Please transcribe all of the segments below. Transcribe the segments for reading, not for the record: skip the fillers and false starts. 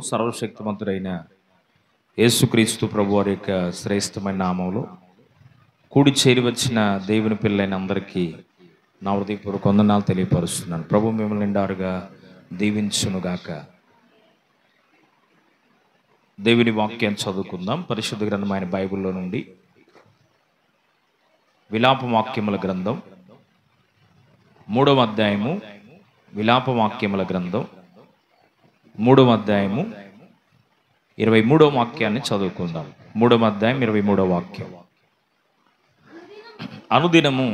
సర్వశక్తిమంతుడైన యేసుక్రీస్తు ప్రభు వారి యొక్క శ్రేష్టమైన నామంలో కూడి చేరి వచ్చిన దేవుని పిల్లలైన అందరికీ నా హృదయపూర్వక వందనాలు తెలియపరుస్తున్నాను. ప్రభు మిమ్మల్ని నిండారుగా దీవించునుగాక. దేవుని వాక్యాన్ని చదువుకుందాం. పరిశుద్ధ గ్రంథమైన బైబిల్లో నుండి విలాప వాక్యముల గ్రంథం 3వ అధ్యాయము, విలాప వాక్యముల గ్రంథం 3వ అధ్యాయము 23వ వాక్యాన్ని చదువుకుందాం. 3వ అధ్యాయం 23వ వాక్యం. అనుదినము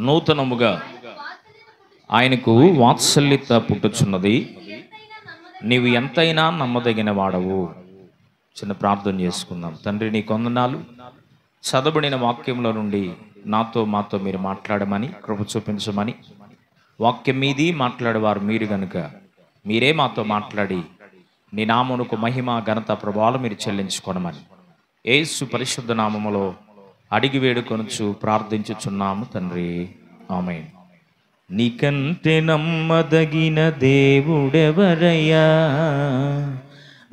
నూతనముగా ఆయనకు వాత్సల్యత పుట్టుచున్నది, నీవు ఎంతైనా నమ్మదగిన వాడవు. చిన్న ప్రార్థన చేసుకుందాం. తండ్రి, నీ వందనాలు. చదవబడిన వాక్యంలో నుండి మాతో మీరు మాట్లాడమని, కృప చూపించమని, వాక్యం మీది మాట్లాడేవారు మీరు గనుక మీరే మాతో మాట్లాడి నీ నామమునకు మహిమ, ఘనత, ప్రభావాలు మీరు చెల్లించుకోనమని యేసు పరిశుద్ధ నామములో అడిగి వేడుకొనుచు ప్రార్థించుచున్నాము తండ్రి, ఆమేన్. నీకంటే నమ్మదగిన దేవుడెవరయ్యా,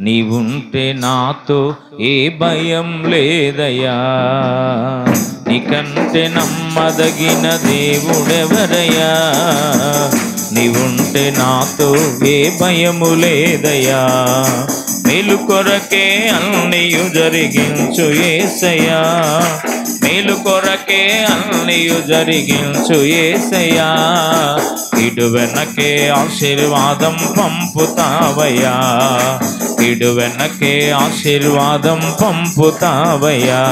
నీవుంటే నాతో ఏ భయం లేదయ్యా. నీకంటే నమ్మదగిన దేవుడెవరయ్యా, నీవుంటే నాతో ఏ భయము లేదయ్యా. మేలు కొరకే అన్నీయు జరిగించు యేసయ్యా, మేలు కొరకే అన్నీయు జరిగించు యేసయ్యా. ఇటు వెనకే ఆశీర్వాదం పంపుతావయ్యా, ఇటు వెనకే ఆశీర్వాదం పంపుతావయ్యా.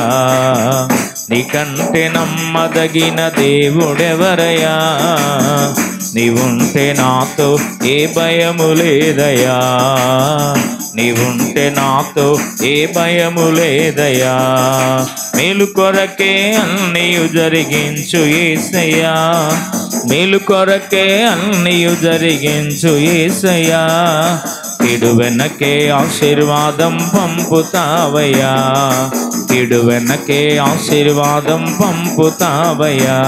నీకంటే నమ్మదగిన దేవుడెవరయ్యా, నీవుంటే నాతో ఏ భయము లేదయ్యా, నీవుంటే నాతో ఏ భయము లేదయ్యా. మేలు కొరకే అన్నీయు జరిగించు యేసయ్యా, మేలు కొరకే అన్నీయు జరిగించు యేసయ్యా. ఇడు వెనకే ఆశీర్వాదం పంపుతావయ్యా, ఇడు వెనకే ఆశీర్వాదం పంపుతావయ్యా.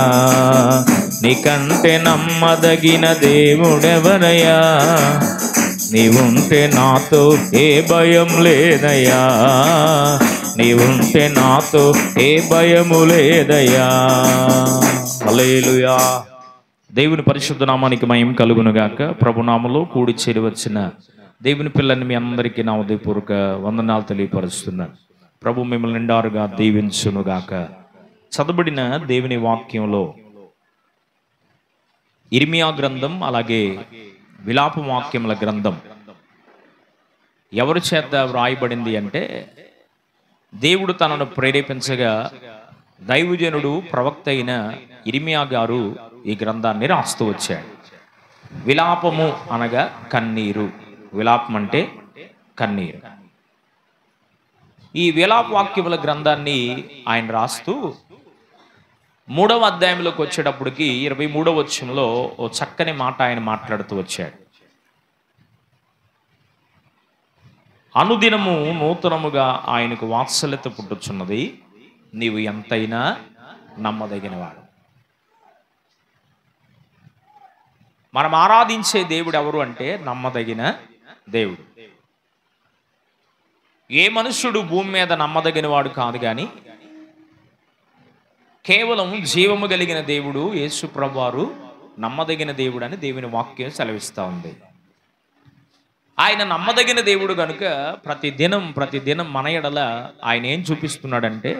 నీకంటే నమ్మదగిన దేవుడెవరయ్యా, నీవుంటే నాతో ఏ భయం లేదయ్యా, నీవుంటే నాతో ఏ భయము లేదయ్యా. హల్లెలూయా. దేవుని పరిశుద్ధ నామానికి మహిమ కలుగునుగాక. ప్రభునామములో కూడి చేరి వచ్చిన దేవుని పిల్లల్ని మీ అందరికీ నా హృదయపూర్వక వందనాలు తెలియపరుస్తున్నాను. ప్రభు మిమ్మల్ని నిండారుగా దీవించునుగాక. చదవబడిన దేవుని వాక్యంలో ఇర్మియా గ్రంథం, అలాగే విలాప వాక్యముల గ్రంథం ఎవరి చేత వ్రాయబడింది అంటే, దేవుడు తనను ప్రేరేపించగా దైవజనుడు, ప్రవక్త అయిన ఇర్మియా గారు ఈ గ్రంథాన్ని రాస్తూ వచ్చాడు. విలాపము అనగా కన్నీరు, విలాపం అంటే కన్నీరు. ఈ విలాప వాక్యముల గ్రంథాన్ని ఆయన రాస్తూ 3వ అధ్యాయంలోకి వచ్చేటప్పటికి 23వ వచనంలో ఓ చక్కని మాట ఆయన మాట్లాడుతూ వచ్చాడు. అనుదినము నూతనముగా ఆయనకు వాత్సల్యత పుట్టుచున్నది, నీవు ఎంతైనా నమ్మదగినవాడు. మనం ఆరాధించే దేవుడు ఎవరు అంటే నమ్మదగిన దేవుడు. ఏ మనుష్యుడు భూమి మీద నమ్మదగిన వాడు కాదు, కానీ కేవలం జీవము కలిగిన దేవుడు యేసు ప్రభువారు నమ్మదగిన దేవుడు అని దేవుని వాక్యం సెలవిస్తూ ఉంది. ఆయన నమ్మదగిన దేవుడు కనుక ప్రతిదినం మన ఎడల ఆయన ఏం చూపిస్తున్నాడంటే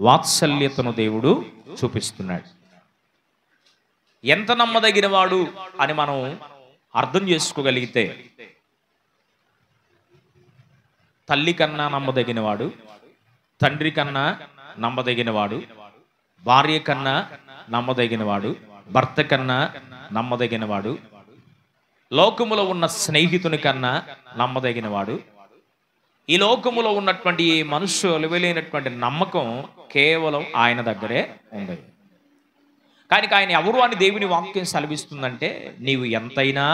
వాత్సల్యతను దేవుడు చూపిస్తున్నాడు. ఎంత నమ్మదగిన వాడు అని మనం అర్థం చేసుకోగలిగితే, తల్లి కన్నా నమ్మదగినవాడు, తండ్రి కన్నా నమ్మదగినవాడు, భార్య కన్నా నమ్మదగినవాడు, భర్త కన్నా నమ్మదగినవాడు, లోకములో ఉన్న స్నేహితుని కన్నా నమ్మదగినవాడు. ఈ లోకములో ఉన్నటువంటి ఈ మనుష్యులు వెలైనటువంటి నమ్మకం కేవలం ఆయన దగ్గరే ఉంది. కానీ ఆయన ఎవరు అని దేవుని వాక్యం సెలవిస్తుందంటే, నీవు ఎంతైనా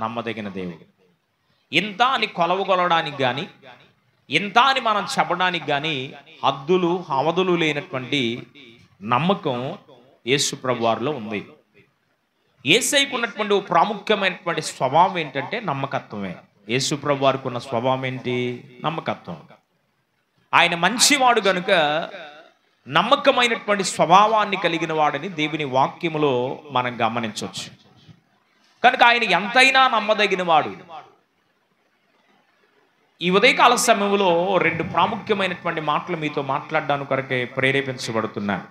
నమ్మదగిన దేవుడు. ఇంత అని కొలవగొలడానికి కానీ, ఇంత అని మనం చెప్పడానికి కానీ హద్దులు అవధులు లేనటువంటి నమ్మకం యేసు ప్రభువారిలో ఉంది. యేసయ్యకు ఉన్నటువంటి ప్రాముఖ్యమైనటువంటి స్వభావం ఏంటంటే నమ్మకత్వమే. యేసుప్రభు వారికి ఉన్న స్వభావం ఏంటి? నమ్మకత్వం. ఆయన మంచివాడు గనుక నమ్మకమైనటువంటి స్వభావాన్ని కలిగిన వాడని దేవుని వాక్యములో మనం గమనించవచ్చు. కనుక ఆయన ఎంతైనా నమ్మదగిన వాడు. ఈ ఉదయకాల సమయంలో 2 ప్రాముఖ్యమైనటువంటి మాటలు మీతో మాట్లాడడానికి కొరకే ప్రేరేపించబడుతున్నాను.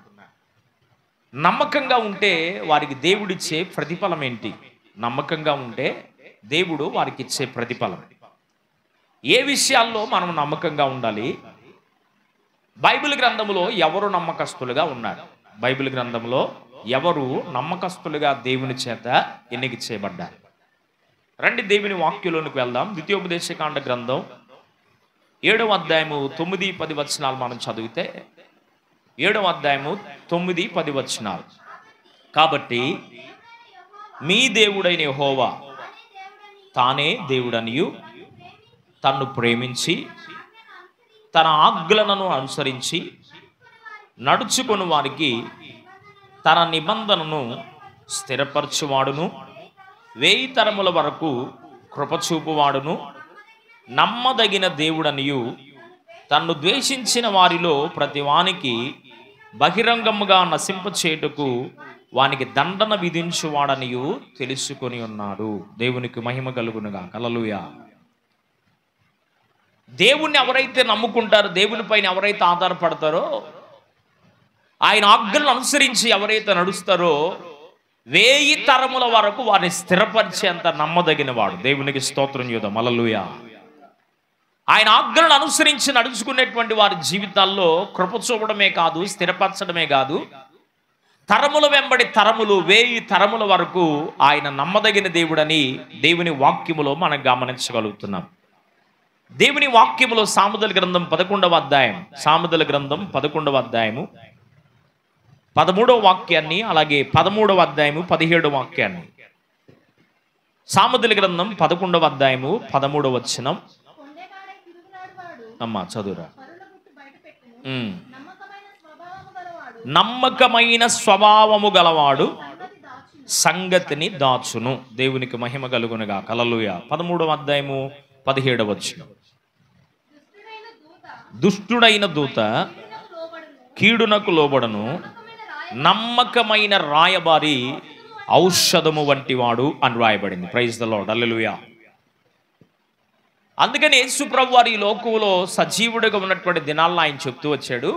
నమ్మకంగా ఉంటే వారికి దేవుడిచ్చే ప్రతిఫలం ఏంటి? నమ్మకంగా ఉంటే దేవుడు వారికి ఇచ్చే ప్రతిఫలం ఏ విషయాల్లో మనం నమ్మకంగా ఉండాలి? బైబిల్ గ్రంథంలో ఎవరు నమ్మకస్తులుగా ఉన్నారు? బైబిల్ గ్రంథంలో ఎవరు నమ్మకస్తులుగా దేవుని చేత ఎన్నిక చేయబడ్డారు? రండి దేవుని వాక్యంలోనికి వెళ్దాం. ద్వితీయోపదేశకాండ గ్రంథం 7వ అధ్యాయము 9-10 వచనాలు మనం చదివితే 7వ అధ్యాయము 9-10 వచనాలు. కాబట్టి మీ దేవుడైన యెహోవా తానే దేవుడనియు తన్ను ప్రేమించి తన ఆజ్ఞలను అనుసరించి నడుచుకొని వారికి తన నిబంధనను స్థిరపరచువాడును, 1000 తరముల వరకు కృపచూపువాడును, నమ్మదగిన దేవుడనియు తన్ను ద్వేషించిన వారిలో ప్రతి వానికి బహిరంగముగా నశింపచేయుటకు వానికి దండన విధించువాడనియు తెలుసుకొని ఉన్నాడు. దేవునికి మహిమ కలుగునుగా. హల్లెలూయా. దేవుణ్ణి ఎవరైతే నమ్ముకుంటారో, దేవుని పైన ఎవరైతే ఆధారపడతారో, ఆయన ఆజ్ఞలను అనుసరించి ఎవరైతే నడుస్తారో 1000 తరముల వరకు వారిని స్థిరపరిచేంత నమ్మదగిన వాడు. దేవునికి స్తోత్రం చేద్దాం. హల్లెలూయా. ఆయన ఆజ్ఞలను అనుసరించి నడుచుకునేటువంటి వారి జీవితాల్లో కృప చూపడమే కాదు, స్థిరపరచడమే కాదు, తరముల వెంబడి తరములు 1000 తరముల వరకు ఆయన నమ్మదగిన దేవుడని దేవుని వాక్యములో మనం గమనించగలుగుతున్నాం. దేవుని వాక్యములో సామెతల గ్రంథం 11వ అధ్యాయం, సామెతల గ్రంథం 11వ అధ్యాయము 13వ వాక్యాన్ని, అలాగే 13వ అధ్యాయము 17వ వాక్యాన్ని, సామెతల గ్రంథం 11వ అధ్యాయము 13వ వచనం. అమ్మా చదువురా. నమ్మకమైన స్వభావము గలవాడు సంగతిని దాచును. దేవునికి మహిమ కలుగునుగా. హల్లెలూయా. 13వ అధ్యాయము 17వ వచనం. దుష్టుడైన దూత కీడునకు లోబడను, నమ్మకమైన రాయబారి ఔషధము వంటి వాడు అని రాయబడింది. Praise the Lord. హల్లెలూయా. అందుకని యేసు ప్రభువు వారు ఈ లోకంలో సజీవుడిగా ఉన్నటువంటి దినాల్లో ఆయన చెప్తూ వచ్చాడు,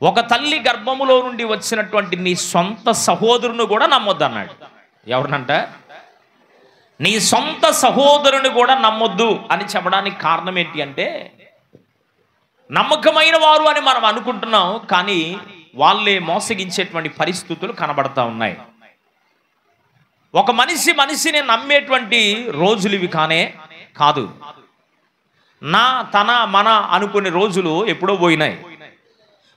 ఒక తల్లి గర్భములో నుండి వచ్చినటువంటి నీ సొంత సహోదరుని కూడా నమ్మొద్దు అన్నాడు. ఎవరినంట? నీ సొంత సహోదరుని కూడా నమ్మొద్దు అని చెప్పడానికి కారణం ఏంటి అంటే, నమ్మకమైన వారు అని మనం అనుకుంటున్నాం, కానీ వాళ్ళే మోసగించేటువంటి పరిస్థితులు కనబడతా ఉన్నాయి. ఒక మనిషిని నమ్మేటువంటి రోజులు ఇవి కాదు. నా తన మన అనుకునే రోజులు ఎప్పుడో పోయినాయి.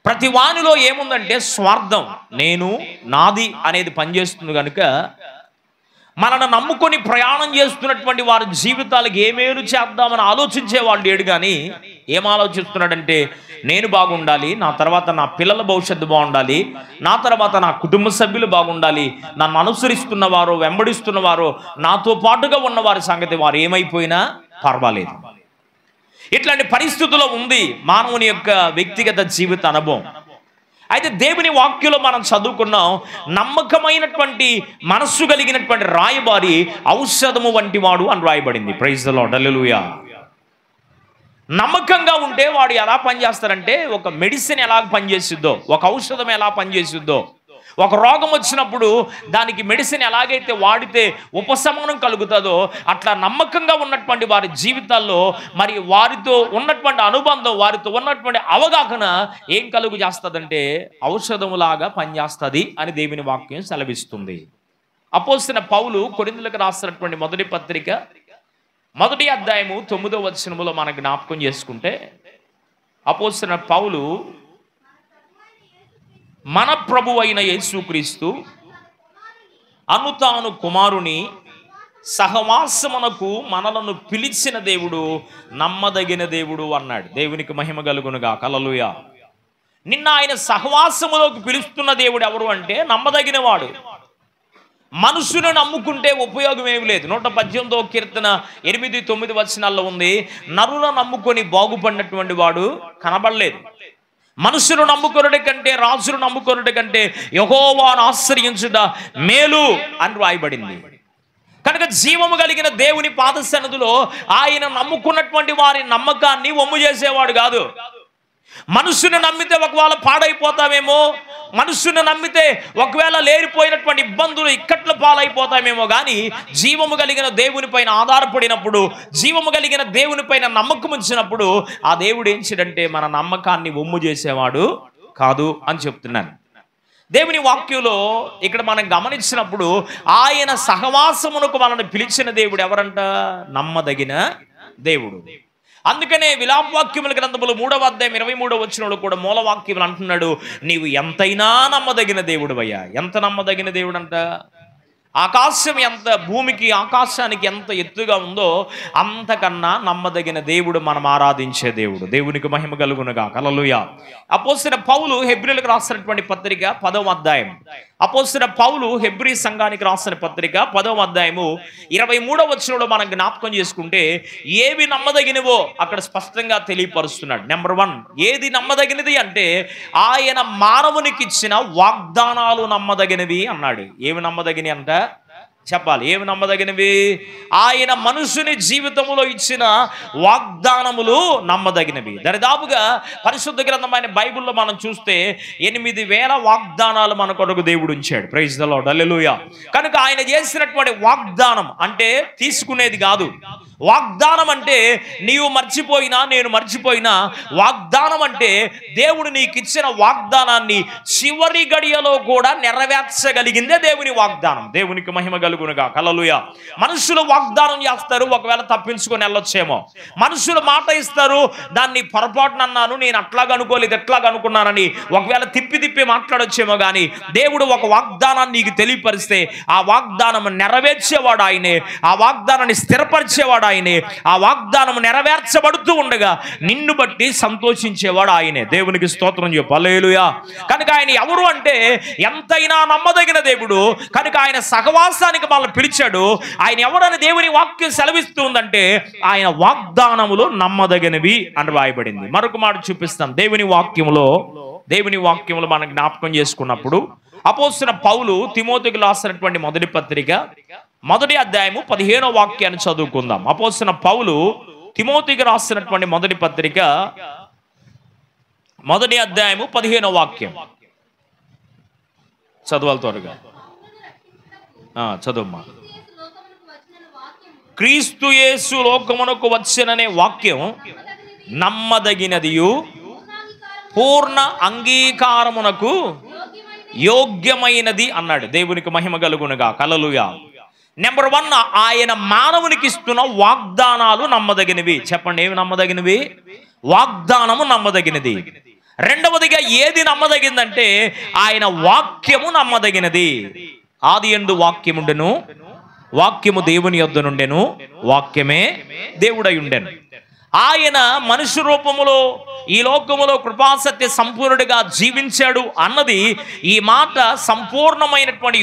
ప్రతి వానిలో ఏముందంటే స్వార్థం, నేను నాది అనేది పనిచేస్తుంది. కనుక మనల్ని నమ్ముకొని ప్రయాణం చేస్తున్నటువంటి వారి జీవితాలకు ఏమేలు చేద్దామని ఆలోచించేవాళ్ళు లేడు. కానీ ఏం ఆలోచిస్తున్నాడంటే, నేను బాగుండాలి, నా తర్వాత నా పిల్లల భవిష్యత్తు బాగుండాలి, నా తర్వాత నా కుటుంబ సభ్యులు బాగుండాలి, నన్ను అనుసరిస్తున్నవారో వెంబడిస్తున్నవారో నాతో పాటుగా ఉన్నవారి సంగతి వారు ఏమైపోయినా పర్వాలేదు. ఇట్లాంటి పరిస్థితుల్లో ఉంది మానవుని యొక్క వ్యక్తిగత జీవిత అనుభవం. అయితే దేవుని వాక్యంలో మనం చదువుకున్నాం, నమ్మకమైనటువంటి మనస్సు కలిగినటువంటి రాయబారి ఔషధము వంటి వాడు అని రాయబడింది. Praise the Lord. హల్లెలూయా. నమ్మకంగా ఉంటే వాడు ఎలా పనిచేస్తారంటే, ఒక మెడిసిన్ ఎలా పనిచేసిద్దో, ఒక ఔషధం ఎలా పనిచేసిద్దో, ఒక రోగం వచ్చినప్పుడు దానికి మెడిసిన్ ఎలాగైతే వాడితే ఉపశమనం కలుగుతుందో, అట్లా నమ్మకంగా ఉన్నటువంటి వారి జీవితాల్లో మరి వారితో ఉన్నటువంటి అనుబంధం, వారితో ఉన్నటువంటి అవగాహన ఏం కలుగు చేస్తుందంటే ఔషధములాగా పనిచేస్తుంది అని దేవుని వాక్యం సెలవిస్తుంది. అపోస్తలుడైన పౌలు కొరింథీయులకు రాసినటువంటి మొదటి పత్రిక 1వ అధ్యాయము 9వ వచనములో మనం జ్ఞాపకం చేసుకుంటే, అపోస్తలుడైన పౌలు మన ప్రభువు అయిన యేసుక్రీస్తు తాను కుమారుని సహవాసమునకు మనలను పిలిచిన దేవుడు నమ్మదగిన దేవుడు అన్నాడు. దేవునికి మహిమ కలుగునుగా. హల్లెలూయా. నిన్న ఆయన సహవాసములోకి పిలుస్తున్న దేవుడు ఎవరు అంటే నమ్మదగిన వాడు. మనుషును నమ్ముకుంటే ఉపయోగం ఏమి లేదు. 118వ కీర్తన 8-9 వచనాల్లో ఉంది, నరులను నమ్ముకొని బాగుపడినటువంటి వాడు కనబడలేదు. మనుషులు నమ్ముకొనుట కంటే, రాజులు నమ్ముకొనుట కంటే యెహోవాను ఆశ్రయించుట మేలు అని రాయబడింది. కనుక జీవము కలిగిన దేవుని పాద సన్నిధిలో ఆయన నమ్ముకున్నటువంటి వారి నమ్మకాన్ని వమ్ము చేసేవాడు కాదు. మనుషుని నమ్మితే ఒకవేళ పాడైపోతామేమో, మనుషుని నమ్మితే ఒకవేళ లేనిపోయినటువంటి ఇబ్బందులు ఇక్కట్ల పాలైపోతామేమో, కానీ జీవము కలిగిన దేవుని పైన ఆధారపడినప్పుడు, జీవము కలిగిన దేవుని పైన నమ్మకం ఉంచినప్పుడు ఆ దేవుడు ఏం చేయడంటే మన నమ్మకాన్ని వమ్ము చేసేవాడు కాదు అని చెప్తున్నాను. దేవుని వాక్యంలో ఇక్కడ మనం గమనించినప్పుడు ఆయన సహవాసమునకు మనల్ని పిలిచిన దేవుడు ఎవరంట? నమ్మదగిన దేవుడు. అందుకనే విలాపవాక్యముల గ్రంథములు 3వ అధ్యాయం 23వ వచనంలో కూడా మూలవాక్యములు అంటున్నాడు, నీవు ఎంతైనా నమ్మదగిన దేవుడు అయ్యా. ఎంత నమ్మదగిన దేవుడు అంట? ఆకాశం ఎంత, భూమికి ఆకాశానికి ఎంత ఎత్తుగా ఉందో అంతకన్నా నమ్మదగిన దేవుడు మనం ఆరాధించే దేవుడు. దేవునికి మహిమ కలుగునుగా. హల్లెలూయా. అపోస్తలుడైన పౌలు హెబ్రీయులకు రాసినటువంటి పత్రిక 10వ అధ్యాయం, అపోస్తలుడైన పౌలు హెబ్రీ సంఘానికి రాసిన పత్రిక 10వ అధ్యాయము 23వ వచనంలో మనం జ్ఞాపకం చేసుకుంటే ఏవి నమ్మదగినవో అక్కడ స్పష్టంగా తెలియపరుస్తున్నాడు. నెంబర్ 1, ఏది నమ్మదగినది అంటే ఆయన మానవునికి ఇచ్చిన వాగ్దానాలు నమ్మదగినవి అన్నాడు. ఏవి నమ్మదగినవి అంట? చెప్పాలి. ఏమి నమ్మదగినవి? ఆయన మనుషుని జీవితంలో ఇచ్చిన వాగ్దానములు నమ్మదగినవి. దరిదాపుగా పరిశుద్ధ గ్రంథమైన బైబిల్లో మనం చూస్తే 8,000 వాగ్దానాలు మన కొరకు దేవుడు ఉంచాడు. Praise the Lord. హల్లెలూయా. కనుక ఆయన చేసినటువంటి వాగ్దానం అంటే తీసుకునేది కాదు. వాగ్దానం అంటే నీవు మర్చిపోయినా నేను మర్చిపోయినా, వాగ్దానం అంటే దేవుడు నీకు ఇచ్చిన వాగ్దానాన్ని చివరి గడియలో కూడా నెరవేర్చగలిగిందే దేవుని వాగ్దానం. దేవునికి మహిమ కలుగునుగా. హల్లెలూయా. మనుషులు వాగ్దానం చేస్తారు, ఒకవేళ తప్పించుకొని వెళ్ళొచ్చేమో. మనుషులు మాట ఇస్తారు, దాన్ని పొరపాటునన్నాను, నేను అట్లాగ అనుకోలేదు ఎట్లాగ అనుకున్నానని ఒకవేళ తిప్పి మాట్లాడొచ్చేమో. కానీ దేవుడు ఒక వాగ్దానాన్ని నీకు తెలియపరిస్తే ఆ వాగ్దానం నెరవేర్చేవాడు ఆయనే, ఆ వాగ్దానాన్ని స్థిరపరిచేవాడు ఆయనే, ఆ వాగ్దానం నెరవేర్చబడుతూ ఉండగా నిన్ను బట్టి సంతోషించేవాడు ఆయనే. దేవునికి స్తోత్రం చెప్పు. హల్లెలూయా. కనుక ఆయన ఎవరు అంటే ఎంతైనా నమ్మదగిన దేవుడు. కనుక ఆయన సహవాసానికి మనల్ని పిలిచాడు. ఆయన ఎవరని దేవుని వాక్యం సెలవిస్తూ ఉందంటే ఆయన వాగ్దానములు నమ్మదగినవి అని రాయబడింది. మరొక మాట చూపిస్తాను. దేవుని వాక్యములో మనం జ్ఞాపకం చేసుకున్నప్పుడు అపోస్తలుడైన పౌలు తిమోతికి రాసినటువంటి మొదటి పత్రిక 1వ అధ్యాయము 15వ వాక్యాన్ని చదువుకుందాం. అపోస్తలుడైన పౌలు తిమోతికి రాసినటువంటి మొదటి పత్రిక 1వ అధ్యాయము 15వ వాక్యం చదవాలి త్వరగా. చదువుమా. క్రీస్తు యేసు లోకమునకు వచ్చెననే వాక్యం నమ్మదగినదియు పూర్ణ అంగీకారమునకు యోగ్యమైనది అన్నాడు. దేవునికి మహిమ కలుగునుగా. హల్లెలూయా. నెంబర్ 1, ఆయన మానవునికి ఇస్తున్న వాగ్దానాలు నమ్మదగినవి. చెప్పండి, ఏమి నమ్మదగినవి? వాగ్దానము నమ్మదగినది. రెండవదిగా ఏది నమ్మదగినదంటే ఆయన వాక్యము నమ్మదగినది. ఆదియందు వాక్యముండెను, వాక్యము దేవుని యొద్ద నుండెను, వాక్యమే దేవుడై ఉండెను. ఆయన మనుష్య రూపములో ఈ లోకములో కృపాసత్య సంపూర్ణుడిగా జీవించాడు అన్నది ఈ మాట సంపూర్ణమైనటువంటి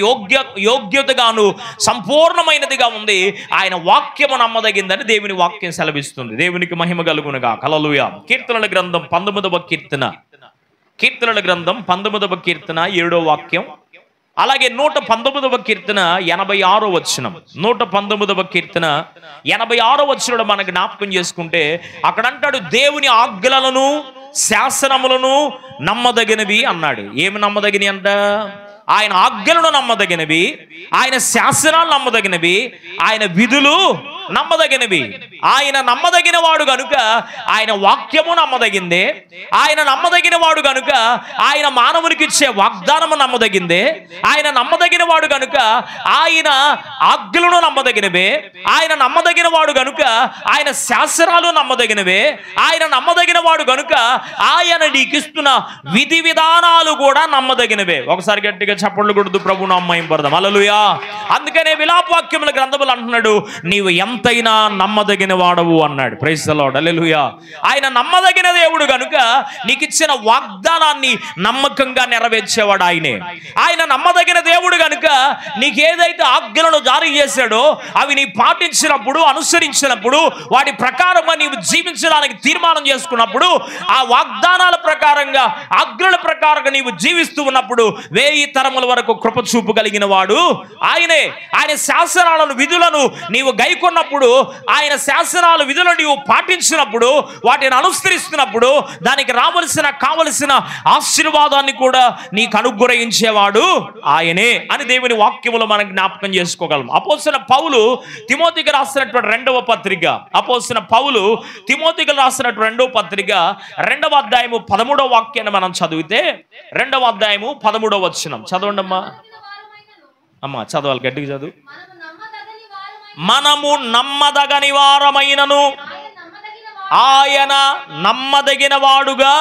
యోగ్యతగాను సంపూర్ణమైనదిగా ఉంది. ఆయన వాక్యము నమ్మదగిందని దేవుని వాక్యం సెలవిస్తుంది. దేవునికి మహిమ కలుగునుగా. హల్లెలూయా. కీర్తనల గ్రంథం 19వ కీర్తన, 7వ వాక్యం, అలాగే 119వ కీర్తన 86వ వచనం, 119వ కీర్తన 86వ వచనంలో మనం జ్ఞాపకం చేసుకుంటే అక్కడ అంటాడు, దేవుని ఆజ్ఞలను శాసనములను నమ్మదగినవి అన్నాడు. ఏమి నమ్మదగినవి అంట? ఆయన ఆజ్ఞలను నమ్మదగినవి, ఆయన శాసనాలు నమ్మదగినవి, ఆయన విధులు నమ్మదగినవి. ఆయన నమ్మదగిన వాడు గనుక ఆయన వాక్యము నమ్మదగిందే. ఆయన నమ్మదగిన వాడు గనుక ఆయన మానవునికి ఇచ్చే వాగ్దానము నమ్మదగిందే. ఆయన నమ్మదగిన వాడు గనుక ఆయన ఆజ్ఞలను నమ్మదగినవే. ఆయన నమ్మదగిన వాడు గనుక ఆయన శాసనాలు నమ్మదగినవే. ఆయన నమ్మదగిన వాడు గనుక ఆయన నీకు ఇస్తున్న విధి విధానాలు కూడా నమ్మదగినవే. ఒకసారి గట్టిగా చప్పట్లు కొడుతూ ప్రభు నామం పడదాం. హల్లెలూయా. అందుకనే విలాపవాక్యముల గ్రంథములు అంటున్నాడు, నీవు ఎంత ఎంతైనా నమ్మదగిన వాడవు అన్నాడు. ప్రైజ్ ది లార్డ్, హల్లెలూయా. ఆయన నమ్మదగిన దేవుడు కనుక నీకు ఇచ్చిన వాగ్దానాన్ని నమ్మకంగా నెరవేర్చేవాడు ఆయనే. ఆయన నమ్మదగిన దేవుడు కనుక నీకు ఏదైతే ఆజ్ఞలను జారీ చేశాడో అవి నీ పాటించినప్పుడు, అనుసరించినప్పుడు, వాటి ప్రకారంగా నీవు జీవించడానికి తీర్మానం చేసుకున్నప్పుడు, ఆ వాగ్దానాల ప్రకారంగా, ఆజ్ఞల ప్రకారంగా నీవు జీవిస్తూ ఉన్నప్పుడు 1000 తరముల వరకు కృప చూపు కలిగిన వాడు ఆయనే. ఆయన శాసనాలను, విధులను నీవు గైకొన్నప్పుడు, ఆయన శాసనాలు, విధులను నీవు పాటించినప్పుడు, వాటిని అనుసరిస్తున్నప్పుడు దానికి కావలసిన ఆశీర్వాదాన్ని కూడా నీకు అనుగ్రహించేవాడు ఆయనే అని దేవుని వాక్యములో మనం జ్ఞాపకం చేసుకోగలం. అపోస్తలుడైన పౌలు తిమోతికి రాసినటువంటి 2వ పత్రిక, అపోస్తలుడైన పౌలు తిమోతికి రాసినటువంటి 2వ పత్రిక 2వ అధ్యాయము 13వ వాక్యాన్ని మనం చదివితే 2వ అధ్యాయము 13వ వచనం చదవండి అమ్మా. అమ్మా చదవాలి, గట్టిగా చదువు. మనము నమ్మదగని వారమైనను ఆయన నమ్మదగిన వాడుగా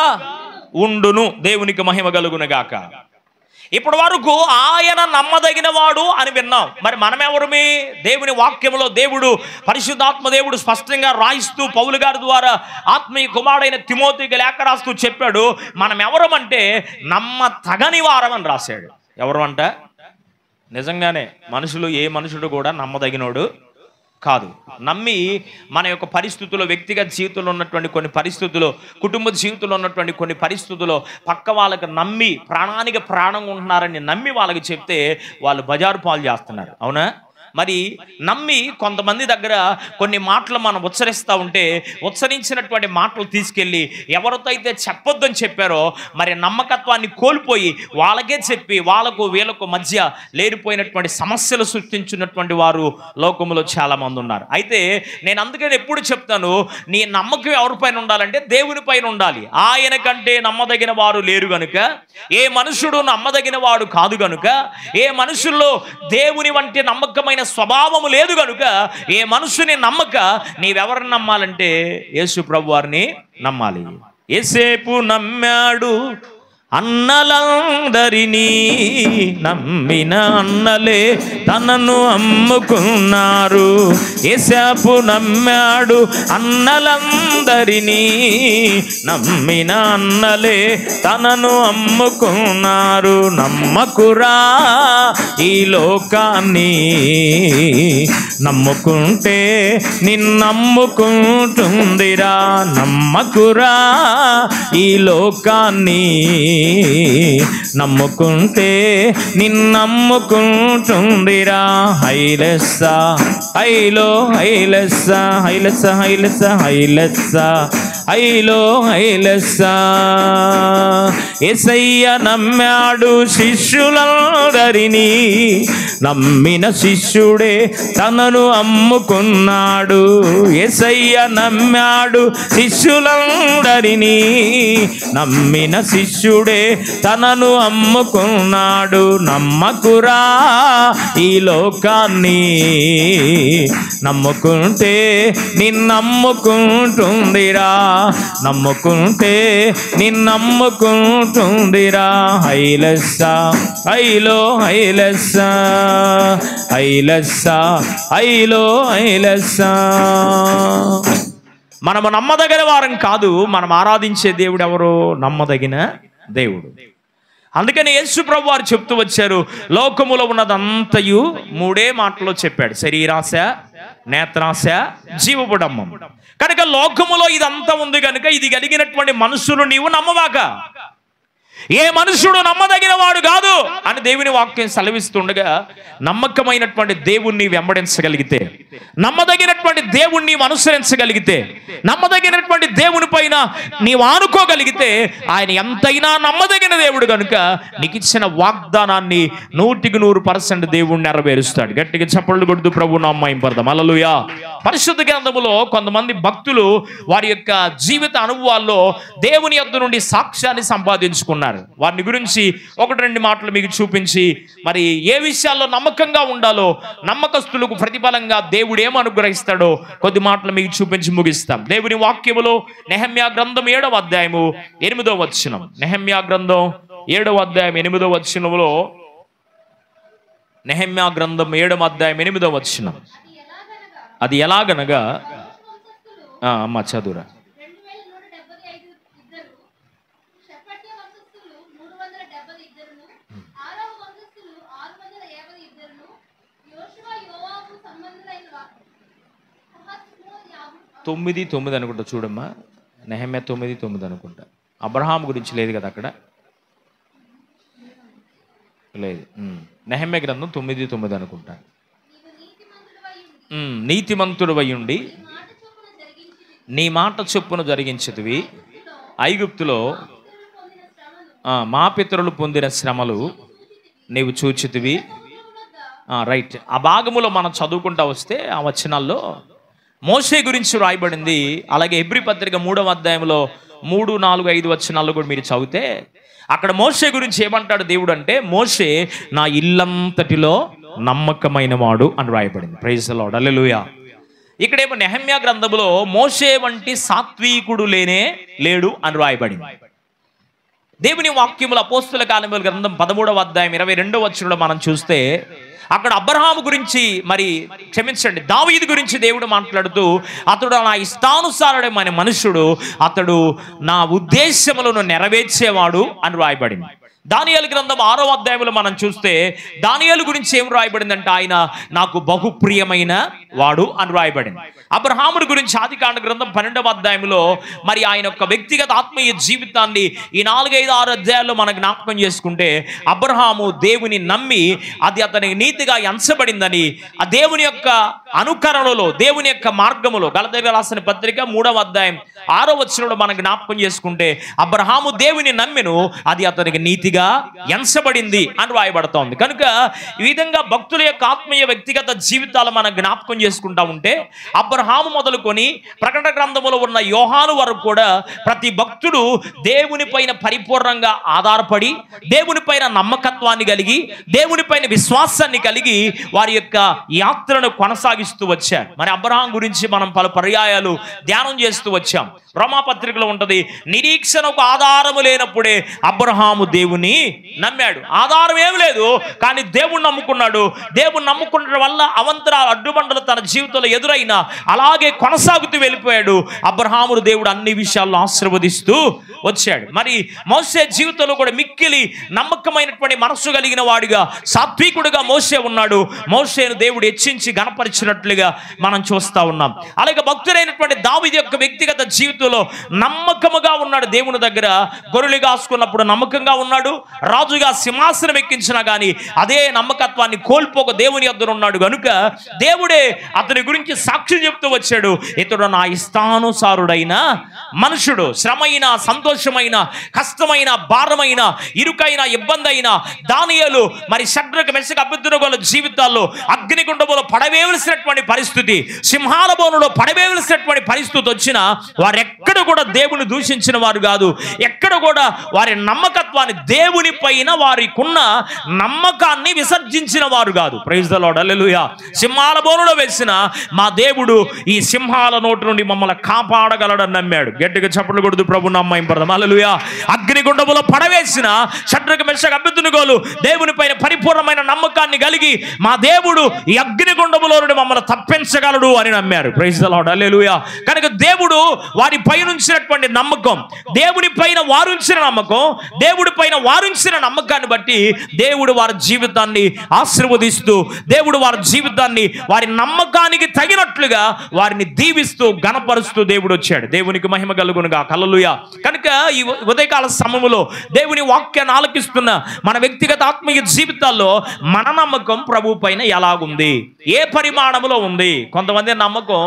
ఉండును. దేవునికి మహిమ కలుగునుగాక. ఇప్పటి వరకు ఆయన నమ్మదగిన వాడు అని విన్నాం. మరి మనమెవరమి? దేవుని వాక్యంలో దేవుడు, పరిశుద్ధాత్మ దేవుడు స్పష్టంగా రాయిస్తూ పౌలు గారి ద్వారా ఆత్మీయ కుమారుడైన తిమోతికి లేఖ రాస్తూ చెప్పాడు, మనం ఎవరమంటే నమ్మతగని వారం అని రాశాడు. ఎవరు అంట? నిజంగానే మనుషులు, ఏ మనుషుడు కూడా నమ్మదగినోడు కాదు. నమ్మి మన యొక్క పరిస్థితుల్లో, వ్యక్తిగత జీవితంలో ఉన్నటువంటి కొన్ని పరిస్థితుల్లో, కుటుంబ జీవితంలో ఉన్నటువంటి కొన్ని పరిస్థితుల్లో పక్క వాళ్ళకి నమ్మి, ప్రాణానికి ప్రాణం ఉంటున్నారని నమ్మి వాళ్ళకి చెప్తే వాళ్ళు బజారు పాలు చేస్తున్నారు. అవునా? మరి నమ్మి కొంతమంది దగ్గర కొన్ని మాటలు మనం ఉచ్చరిస్తూ ఉంటే ఉచ్చరించినటువంటి మాటలు తీసుకెళ్ళి ఎవరితో అయితే చెప్పొద్దని చెప్పారో మరి నమ్మకత్వాన్ని కోల్పోయి వాళ్ళకే చెప్పి వాళ్ళకు వీళ్ళకు మధ్య లేనిపోయినటువంటి సమస్యలు సృష్టించినటువంటి వారు లోకంలో చాలామంది ఉన్నారు. అయితే నేను అందుకని ఎప్పుడు చెప్తాను, నీ నమ్మకం ఎవరిపైన ఉండాలంటే దేవుని పైన ఉండాలి. ఆయన కంటే నమ్మదగిన వారు లేరు గనుక, ఏ మనుషుడు నమ్మదగిన వాడు కాదు గనుక, ఏ మనుషుల్లో దేవుని వంటి నమ్మకమైన స్వభావము లేదు గనుక ఏ మనుషుని నమ్మక నీవెవరిని నమ్మాలంటే యేసు ప్రభు వారిని నమ్మాలి. యేసేపు నమ్మాడు అన్నలందరినీ, నమ్మిన అన్నలే తనను అమ్ముకున్నారు. యేసేపు నమ్మాడు అన్నలందరినీ, నమ్మిన అన్నలే తనను అమ్ముకున్నారు. నమ్మకురా ఈ లోకాన్ని, నమ్ముకుంటే నిన్నమ్ముకుంటుందిరా. నమ్మకురా ఈ లోకాన్ని, నమ్ముకుంటే నిన్నమ్ముకుంటుందిరా. హైలెస్స హైలో హైలెస్స, హైలెస్స హైలెస్స హైలెస్స హైలో హైలెస్స. యేసయ్య నమ్మాడు శిష్యులందరినీ, నమ్మిన శిష్యుడే తనను అమ్ముకున్నాడు. యేసయ్య నమ్మాడు శిష్యులందరినీ, నమ్మిన శిష్యుడే తనను అమ్ముకున్నాడు. నమ్మకురా ఈ లోకాన్ని, నమ్ముకుంటే నిన్నమ్ముకుంటుందిరా. నమ్ముకుంటే నిన్నమ్ముకుంటుందిరా. హైలెస్స హైలో హైలెస్స, హైలెస్స హైలో హైలెస్స. మనము నమ్మదగిన వారం కాదు, మనం ఆరాధించే దేవుడు ఎవరు? నమ్మదగిన దేవుడు. అందుకని యేసు ప్రభు వారు చెప్తూ వచ్చారు, లోకములో ఉన్నదంతయు 3 మాటలో చెప్పాడు: శరీరాశ, నేత్రాశ, జీవపుడమ్మం. కనుక లోకములో ఇదంతా ఉంది కనుక ఇది కలిగినటువంటి మనుషులు నీవు నమ్మవాక. ఏ మనుషుడు నమ్మదగిన వాడు కాదు అని దేవుని వాక్యం సెలవిస్తుండగా, నమ్మకమైనటువంటి దేవుణ్ణి వెంబడించగలిగితే, నమ్మదగినటువంటి దేవుణ్ణి అనుసరించగలిగితే, నమ్మదగినటువంటి దేవుని పైన నీవు ఆనుకోగలిగితే ఆయన ఎంతైనా నమ్మదగిన దేవుడు కనుక నీకు ఇచ్చిన వాగ్దానాన్ని 100% దేవుణ్ణి నెరవేరుస్తాడు. గట్టిగా చప్పట్లు కొడుతూ ప్రభు నామం పడదాం. హల్లెలూయా. పరిశుద్ధ గ్రంథములో కొంతమంది భక్తులు వారి యొక్క జీవిత అనుభవాల్లో దేవుని యొద్ద నుండి సాక్ష్యాన్ని సంపాదించుకున్నారు. వారిని గురించి 1-2 మాటలు మీకు చూపించి, మరి ఏ విషయాల్లో నమ్మకంగా ఉండాలో, నమ్మకస్తులకు ప్రతిఫలంగా దేవుడు ఏం అనుగ్రహిస్తాడో కొద్ది మాటలు మీకు చూపించి ముగిస్తాం. దేవుని వాక్యములో నెహెమ్యా గ్రంథం 7వ అధ్యాయము 8వ వచనం, నెహెమ్యా గ్రంథం 7వ అధ్యాయం 8వ వచనములో, నెహెమ్యా గ్రంథం 7వ అధ్యాయం 8వ వచనం. అది ఎలాగనగా అమ్మ చదువురా. తొమ్మిది అనుకుంటా చూడమ్మా, నెహెమ్యా 9:9 అనుకుంటా. అబ్రహాం గురించి లేదు కదా అక్కడ, లేదు. నెహెమ్యా గ్రంథం 9:9 అనుకుంటా. నీతిమంతుడవయ్యుండి నీ మాట చొప్పున జరిగించదువి, ఐగుప్తులో మా పితరులు పొందిన శ్రమలు నీవు చూచితివి. రైట్. ఆ భాగములో మనం చదువుకుంటా వస్తే ఆ వచనాల్లో మోషే గురించి రాయబడింది. అలాగే హెబ్రీ పత్రిక 3వ అధ్యాయంలో 3, 4, 5 వచనాల్లో కూడా మీరు చదివితే అక్కడ మోషే గురించి ఏమంటాడు దేవుడు అంటే, మోషే నా ఇల్లంతటిలో నమ్మకమైన వాడు అని రాయబడింది. ప్రైజ్ ది లార్డ్, హల్లెలూయా. ఇక్కడేమో నెహెమ్యా గ్రంథంలో మోషే వంటి సాత్వికుడు లేడు అని రాయబడింది. దేవుని వాక్యముల అపోస్తుల కార్యముల గ్రంథం 13వ అధ్యాయం 22వ వచనంలో మనం చూస్తే అక్కడ అబ్రహాము గురించి, మరి క్షమించండి, దావీదు గురించి దేవుడు మాట్లాడుతూ, అతడు నా ఇష్టానుసారుడైన మనుషుడు, అతడు నా ఉద్దేశములను నెరవేర్చేవాడు అని రాయబడింది. దానియేలు గ్రంథం 6వ అధ్యాయంలో మనం చూస్తే దానియేలు గురించి ఏం రాయబడిందంటే, ఆయన నాకు బహుప్రియమైన వాడు అని రాయబడింది. అబ్రహాముడి గురించి ఆదికాండ గ్రంథం 12వ అధ్యాయంలో మరి ఆయన యొక్క వ్యక్తిగత ఆత్మీయ జీవితాన్ని ఈ 4, 5, 6 అధ్యాయాల్లో మనం జ్ఞాపకం చేసుకుంటే, అబ్రహాము దేవుని నమ్మి అది అతనికి నీతిగా ఎంచబడిందని, ఆ దేవుని యొక్క అనుకరణలో, దేవుని యొక్క మార్గములో, గలతీయులకు రాసిన పత్రిక 3వ అధ్యాయం 6వ వచనంలో మనం జ్ఞాపకం చేసుకుంటే, అబ్రహాము దేవుని నమ్మెను, అది అతనికి నీతిగా ఎంచబడింది అని రాయబడుతోంది. కనుక ఈ విధంగా భక్తుల యొక్క ఆత్మీయ వ్యక్తిగత జీవితాలు మనం జ్ఞాపకం చేసుకుంటా ఉంటే, అబ్రహాము మొదలుకొని ప్రకటన గ్రంథములో ఉన్న యోహాను వరకు కూడా ప్రతి భక్తుడు దేవుని పైన పరిపూర్ణంగా ఆధారపడి, దేవుని పైన నమ్మకత్వాన్ని కలిగి, దేవుని పైన విశ్వాసాన్ని కలిగి వారి యొక్క యాత్రను కొనసాగిస్తూ వచ్చారు. మరి అబ్రహాం గురించి మనం పలు పర్యాయాలు ధ్యానం చేస్తూ వచ్చాం. రోమాపత్రికలో ఉంటది, నిరీక్షణకు ఆధారము లేనప్పుడే అబ్రహాము దేవుని నమ్మాడు. ఆధారం ఏమి లేదు, కానీ దేవుణ్ణి నమ్ముకున్నాడు. దేవుణ్ణి నమ్ముకున్న వల్ల అవంతరాలు, అడ్డుబండలు తన జీవితంలో ఎదురైనా అలాగే కొనసాగుతూ వెళ్ళిపోయాడు. అబ్రహామును దేవుడు అన్ని విషయాల్లో ఆశీర్వదిస్తూ వచ్చాడు. మరి మోషే జీవితంలో కూడా మిక్కిలి నమ్మకమైనటువంటి మనస్సు కలిగిన వాడిగా, సాత్వికుడిగా మోషే ఉన్నాడు. మోషేను దేవుడు హెచ్చించి గణపరిచినట్లుగా మనం చూస్తా ఉన్నాం. అలాగే భక్తుడైనటువంటి దావీదు యొక్క వ్యక్తిగత జీవితంలో నమ్మకముగా ఉన్నాడు. దేవుని దగ్గర గొర్రెలు కాసుకున్నప్పుడు నమ్మకంగా ఉన్నాడు. రాజుగా సింహాసనం ఎక్కించినా కానీ అదే నమ్మకత్వాన్ని కోల్పోక దేవుని యొద్ద ఉన్నాడు. కనుక దేవుడే అతని గురించి సాక్ష్యం చెప్తూ వచ్చాడు, ఇతడు నా ఇష్టానుసారుడైన మనుషుడు. శ్రమైన, సంతోషమైన, కష్టమైన, భారమైన, ఇరుకైన, ఇబ్బంది అయిన దానియేలు, మరి షడ్రకు, మెషకు, అబేద్నెగోల జీవితాల్లో అగ్నిగుండములో పడవేయవలసినటువంటి పరిస్థితి, సింహాల బోనులో పడవేయవలసినటువంటి పరిస్థితి వచ్చినా వారెక్కడ కూడా దేవుని దూషించిన వారు కాదు. ఎక్కడ కూడా వారి నమ్మకత్వాన్ని, దేవుని పైన వారికున్న నమ్మకాన్ని విసర్జించిన వారు కాదు. ప్రైజ్ ది లార్డ్, హల్లెలూయా. సింహాల బోనులో వేసిన మా దేవుడు ఈ సింహాల నోటి నుండి మమ్మల్ని కాపాడగలడని నమ్మాడు. గట్టిగా చప్పట్లు కొడుతూ ప్రభు నమ్మకం. హల్లెలూయా. అగ్నిగుండములో పడవేసిన షడ్రకు, మెషకు, అబేద్నెగోలు దేవుని పైన పరిపూర్ణమైన నమ్మకాన్ని కలిగి మా దేవుడు ఈ అగ్నిగుండములో నుండి మమ్మల్ని తప్పించగలడు అని నమ్మారు. Praise the Lord, hallelujah. కనుక దేవుడు వారి పైన ఉంచినటువంటి నమ్మకం, దేవుని పైన వారుంచిన నమ్మకం, దేవుడి పైన వారుంచిన నమ్మకాన్ని బట్టి దేవుడు వారి జీవితాన్ని ఆశీర్వదిస్తూ, దేవుడు వారి జీవితాన్ని వారి నమ్మకానికి తగినట్లుగా వారిని దీవిస్తూ, గణపరుస్తూ దేవుడు వచ్చాడు. దేవునికి మహిమ కలుగునుగా. హల్లెలూయా. కనుక ఈ ఉదయకాల సమయంలో దేవుని వాక్యాన్ని ఆలకిస్తున్న మన వ్యక్తిగత ఆత్మీయ జీవితాల్లో మన నమ్మకం ప్రభు పైన ఎలాగుంది, ఏ పరిమాణంలో ఉంది? కొంతమంది నమ్మకం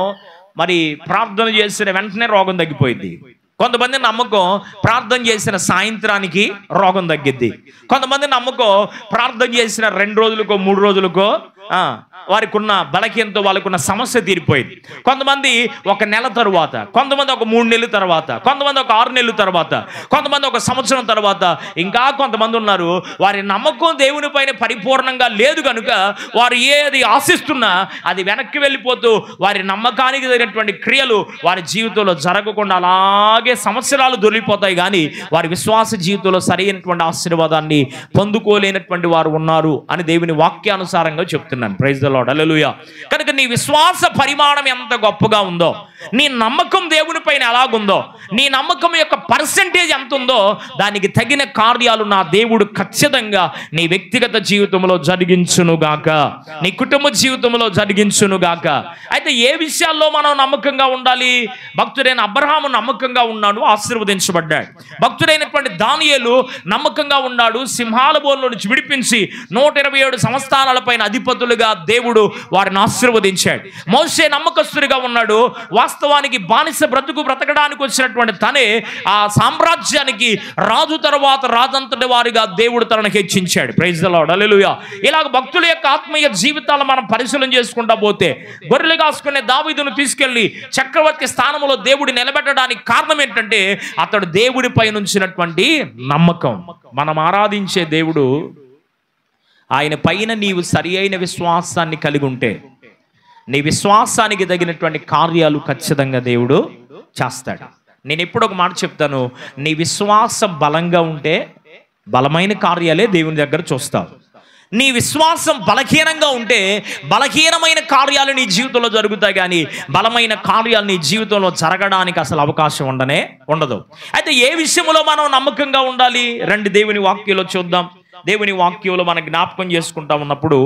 మరి ప్రార్థన చేసిన వెంటనే రోగం తగ్గిపోయింది. కొంతమంది నమ్మకం ప్రార్థన చేసిన సాయంత్రానికి రోగం తగ్గిద్ది. కొంతమంది నమ్మకం ప్రార్థన చేసిన 2 రోజులకో 3 రోజులకో వారికి ఉన్న బలహీనతో వాళ్ళకున్న సమస్య తీరిపోయింది. కొంతమంది 1 నెల తర్వాత, కొంతమంది 3 నెలల తర్వాత, కొంతమంది 6 నెలల తర్వాత, కొంతమంది 1 సంవత్సరం తర్వాత, ఇంకా కొంతమంది ఉన్నారు వారి నమ్మకం దేవుని పైన పరిపూర్ణంగా లేదు కనుక వారు ఏది ఆశిస్తున్నా అది వెనక్కి వెళ్ళిపోతూ వారి నమ్మకానికి తగినటువంటి క్రియలు వారి జీవితంలో జరగకుండా అలాగే సంవత్సరాలు దొరికిపోతాయి. కానీ వారి విశ్వాస జీవితంలో సరైనటువంటి ఆశీర్వాదాన్ని పొందుకోలేనటువంటి వారు ఉన్నారు అని దేవుని వాక్యానుసారంగా చెప్తున్నాను. Praise the Lord. హల్లెలూయా. కనుక నీ విశ్వాస పరిమాణం ఎంత గొప్పగా ఉందో, నీ నమ్మకం దేవుని పైన ఎలాగుందో, నీ నమ్మకం యొక్క పర్సెంటేజ్ ఎంత ఉందో దానికి తగిన కార్యాలు నా దేవుడు ఖచ్చితంగా నీ వ్యక్తిగత జీవితంలో జరిగించునుగాక, నీ కుటుంబ జీవితంలో జరిగించునుగాక. అయితే ఏ విషయాల్లో మనం నమ్మకంగా ఉండాలి? భక్తుడైన అబ్రహాము నమ్మకంగా ఉన్నాడు, ఆశీర్వదించబడ్డాడు. భక్తుడైనటువంటి దానియేలు నమ్మకంగా ఉన్నాడు, సింహాల బోన్లో నుంచి విడిపించి 127 సంస్థానాల పైన అధిపతులుగా దేవుడు వారిని ఆశీర్వదించాడు. మోషే నమ్మకస్తుడిగా ఉన్నాడు. వాస్తవానికి బానిస బ్రతకడానికి వచ్చినటువంటి తనే ఆ సామ్రాజ్యానికి రాజు తర్వాత రాజంతటి వారిగా దేవుడు తనను హెచ్చించాడు. Praise the Lord. హల్లెలూయా. ఇలాగ భక్తుల యొక్క ఆత్మీయ జీవితాలను మనం పరిశీలన చేసుకుంటా పోతే, గొర్రెలు కాసుకునే దావీదును తీసుకెళ్లి చక్రవర్తి స్థానంలో దేవుడు నిలబెట్టడానికి కారణం ఏంటంటే అతడు దేవుడి పైన ఉంచినటువంటి నమ్మకం. మనం ఆరాధించే దేవుడు, ఆయన పైన నీవు సరి అయిన విశ్వాసాన్ని కలిగి ఉంటే నీ విశ్వాసానికి తగినటువంటి కార్యాలు ఖచ్చితంగా దేవుడు చేస్తాడు. నేను ఎప్పుడు ఒక మాట చెప్తాను, నీ విశ్వాసం బలంగా ఉంటే బలమైన కార్యాలే దేవుని దగ్గర చూస్తావు. నీ విశ్వాసం బలహీనంగా ఉంటే బలహీనమైన కార్యాలు నీ జీవితంలో జరుగుతాయి, కానీ బలమైన కార్యాలు నీ జీవితంలో జరగడానికి అసలు అవకాశం ఉండదు. అయితే ఏ విషయంలో మనం నమ్మకంగా ఉండాలి? రండి దేవుని వాక్యంలో చూద్దాం. దేవుని వాక్యంలో మనం జ్ఞాపకం చేసుకుంటా ఉన్నప్పుడు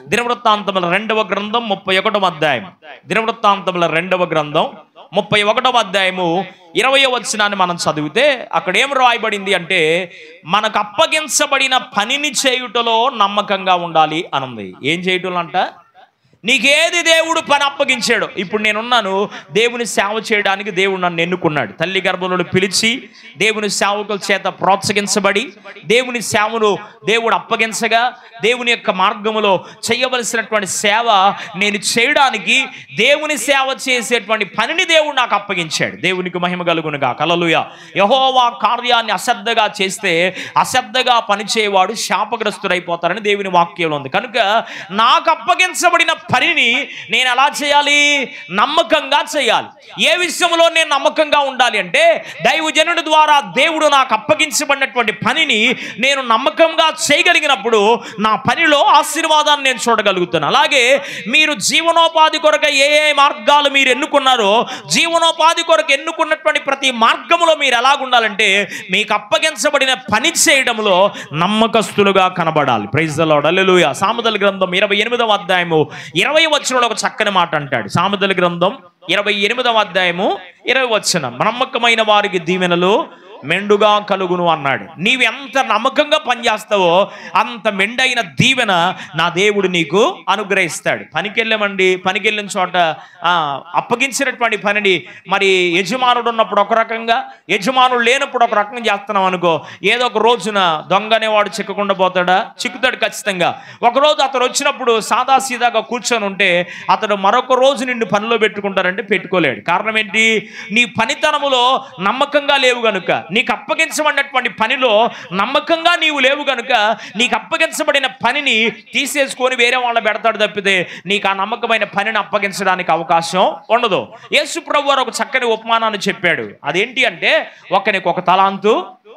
దినవృత్తాంతముల 2వ గ్రంథం 31వ అధ్యాయం, దినవృత్తాంతముల 2వ గ్రంథం 31వ అధ్యాయము 20వ వచనాన్ని మనం చదివితే అక్కడ ఏం రాయబడింది అంటే, మనకు అప్పగించబడిన పనిని చేయుటలో నమ్మకంగా ఉండాలి అనుంది. ఏం చేయటం అంట? నీకేది దేవుడు పని అప్పగించాడు. ఇప్పుడు నేనున్నాను, దేవుని సేవ చేయడానికి దేవుడు నన్ను ఎన్నుకున్నాడు. తల్లి గర్భంలో పిలిచి దేవుని సేవకుల చేత ప్రోత్సహించబడి దేవుని సేవను దేవుడు అప్పగించగా దేవుని యొక్క మార్గములో చేయవలసినటువంటి సేవ నేను చేయడానికి దేవుని సేవ చేసేటువంటి పనిని దేవుడు నాకు అప్పగించాడు. దేవునికి మహిమ కలుగునుగాక. హల్లెలూయా. యెహోవా కార్యాన్ని అశ్రద్ధగా చేస్తే అశ్రద్ధగా పనిచేయవాడు శాపగ్రస్తుడైపోతారని దేవుని వాక్యంలో ఉంది. కనుక నాకు అప్పగించబడిన పనిని నేను ఎలా చేయాలి? నమ్మకంగా చేయాలి. ఏ విషయంలో నేను నమ్మకంగా ఉండాలి అంటే, దైవజనుడి ద్వారా దేవుడు నాకు అప్పగించబడినటువంటి పనిని నేను నమ్మకంగా చేయగలిగినప్పుడు నా పనిలో ఆశీర్వాదాన్ని నేను చూడగలుగుతాను. అలాగే మీరు జీవనోపాధి కొరకు ఏ మార్గాలు మీరు ఎన్నుకున్నారో, జీవనోపాధి కొరకు ఎన్నుకున్నటువంటి ప్రతి మార్గంలో మీరు ఎలాగుండాలంటే మీకు అప్పగించబడిన పని చేయడంలో నమ్మకస్తులుగా కనబడాలి. Praise the Lord. హల్లెలూయా. సామెతల గ్రంథం 28వ అధ్యాయము 20వ వచనంలో ఒక చక్కని మాట అంటాడు. సామెతల గ్రంథం 28వ అధ్యాయము 20వ వచనం, నమ్మకమైన వారికి దీవెనలు మెండుగా కలుగును అన్నాడు. నీవు ఎంత నమ్మకంగా పనిచేస్తావో అంత మెండైన దీవెన నా దేవుడు నీకు అనుగ్రహిస్తాడు. పనికెళ్ళామండి, పనికెళ్ళిన చోట అప్పగించినటువంటి పనిని మరి యజమానుడు ఉన్నప్పుడు ఒక రకంగా, యజమానుడు లేనప్పుడు ఒక రకంగా చేస్తున్నాం అనుకో, ఏదో ఒక రోజున దొంగ అనేవాడు చిక్కకుండా పోతాడా? చిక్కుతాడు ఖచ్చితంగా. ఒకరోజు అతను వచ్చినప్పుడు సాదా సీదాగా కూర్చొని ఉంటే అతడు మరొక రోజు నిన్ను పనిలో పెట్టుకుంటారంటే పెట్టుకోలేడు. కారణం ఏంటి? నీ పనితనములో నమ్మకంగా లేవు గనుక, నీకు అప్పగించబడినటువంటి పనిలో నమ్మకంగా నీవు లేవు గనుక నీకు అప్పగించబడిన పనిని తీసేసుకొని వేరే వాళ్ళ పెడతాడు తప్పితే నీకు ఆ నమ్మకమైన పనిని అప్పగించడానికి అవకాశం ఉండదు. యేసు ప్రభువు వారు ఒక చక్కని ఉపమానాన్ని చెప్పాడు. అదేంటి అంటే, ఒకనికి 1 తలాంతు,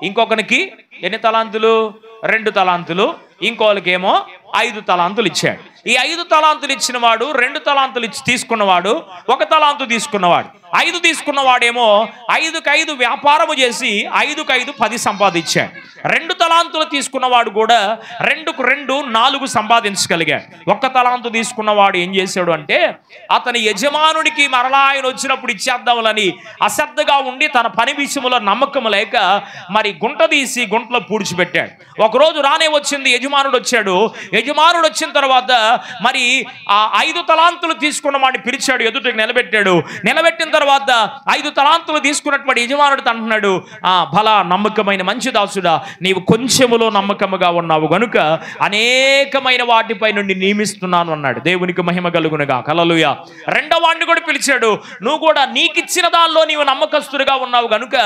ఇంకొకనికి ఎన్ని తలాంతులు? 2 తలాంతులు, ఇంకోళ్ళకేమో 5 తలాంతులు ఇచ్చాడు. ఈ 5 తలాంతులు ఇచ్చిన వాడు 2 తలాంతులు తీసుకున్నవాడు 1 తలాంతు తీసుకున్నవాడు. 5 తీసుకున్నవాడేమో 5కి 5 వ్యాపారము చేసి 5కి 5 10 సంపాదించాడు. 2 తలాంతులు తీసుకున్నవాడు కూడా 2కు 2 4 సంపాదించగలిగాడు. 1 తలాంతు తీసుకున్నవాడు ఏం చేశాడు అంటే, అతని యజమానుడికి మరలా ఆయన వచ్చినప్పుడు ఇచ్చేద్దామని అశ్రద్ధగా ఉండి తన పని విషయంలో నమ్మకం లేక మరి గుంట తీసి గుంటలో పూడ్చిపెట్టాడు. ఒకరోజు రానే వచ్చింది, యజమానుడు వచ్చాడు. యజమానుడు వచ్చిన తర్వాత మరి ఆ 5 తలాంతులు తీసుకున్న వాడిని పిలిచాడు, ఎదుటికి నిలబెట్టాడు. నిలబెట్టిన తర్వాత 5 తలాంతులు తీసుకున్నటువంటి యజమానుడు అంటున్నాడు, భలా నమ్మకమైన మంచి దాసుడా, నీవు కొంచెములో నమ్మకముగా ఉన్నావు గనుక అనేకమైన వాటిపై నుండి నియమిస్తున్నాను అన్నాడు. దేవునికి మహిమ కలుగునుగాక. హల్లెలూయా. రెండవ వాడిని కూడా పిలిచాడు, నువ్వు కూడా నీకిచ్చిన దానిలో నీవు నమ్మకస్తుడిగా ఉన్నావు గనుక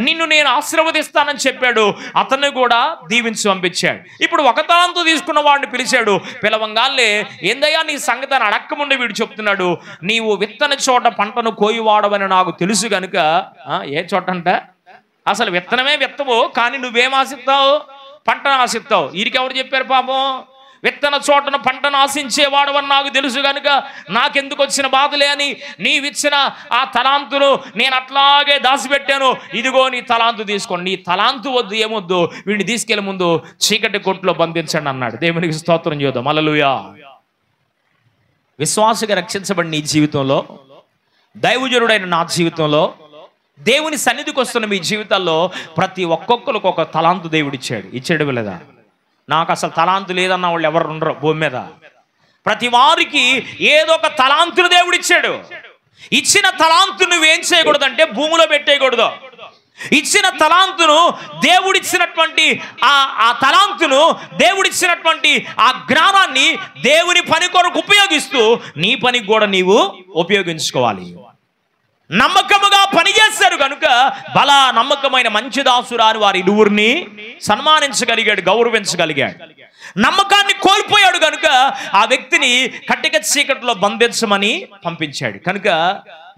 నిన్ను నేను ఆశీర్వదిస్తానని చెప్పాడు. అతన్ని కూడా దీవించి పంపించాడు. ఇప్పుడు 1 తలాంతు తీసుకున్న వాడిని పిలిచాడు. పిలవంగానే, ఏందయ్యా నీ సంగతి అని అడక్కముండే వీడు చెప్తున్నాడు, నీవు విత్తని చోట పంటను కోయువాడవని నాకు తెలుసు గనుక. ఏ చోట అంట? అసలు విత్తనమే విత్తవు, కానీ నువ్వేం ఆశిస్తావు? పంటను ఆశిస్తావు. వీరికి ఎవరు చెప్పారు పాపం? విత్తన చోటను పంటను ఆశించేవాడవని నాకు తెలుసు కనుక నాకెందుకు వచ్చిన బాధలే అని నీవిచ్చిన ఆ తలాంతును నేను అట్లాగే దాచిపెట్టాను. ఇదిగో నీ తలాంతు తీసుకోండి. నీ తలాంతు వద్దు, ఏమొద్దు, వీడిని తీసుకెళ్ళి ముందు చీకటి కొట్టులో బంధించండి అన్నాడు. దేవునికి స్తోత్రం చేద్దాం. హల్లెలూయా. విశ్వాసగా రక్షించబడిన నీ జీవితంలో, దైవజనుడైన నా జీవితంలో, దేవుని సన్నిధికి వస్తున్న మీ జీవితాల్లో ప్రతి ఒక్కొక్కరికి ఒక తలాంతు దేవుడు ఇచ్చాడు లేదా? నాకు అసలు తలాంతు లేదన్న వాళ్ళు ఎవరు ఉండరు భూమి మీద. ప్రతి వారికి ఏదో ఒక తలాంతును దేవుడు ఇచ్చాడు. ఇచ్చిన తలాంతు నువ్వేం చేయకూడదంటే భూమిలో పెట్టేయకూడదు. ఇచ్చిన తలాంతును దేవుడిచ్చినటువంటి ఆ తలాంతును దేవుడిచ్చినటువంటి ఆ జ్ఞానాన్ని దేవుని పని కొరకు ఉపయోగిస్తూ నీ పనికి కూడా నీవు ఉపయోగించుకోవాలి. నమ్మకముగా పనిచేశారు కనుక బలా నమ్మకమైన మంచి దాసురా అని వారి ఇరువురిని సన్మానించగలిగాడు, గౌరవించగలిగాడు. నమ్మకాన్ని కోల్పోయాడు కనుక ఆ వ్యక్తిని కట్టిక చీకటిలో బంధించమని పంపించాడు. కనుక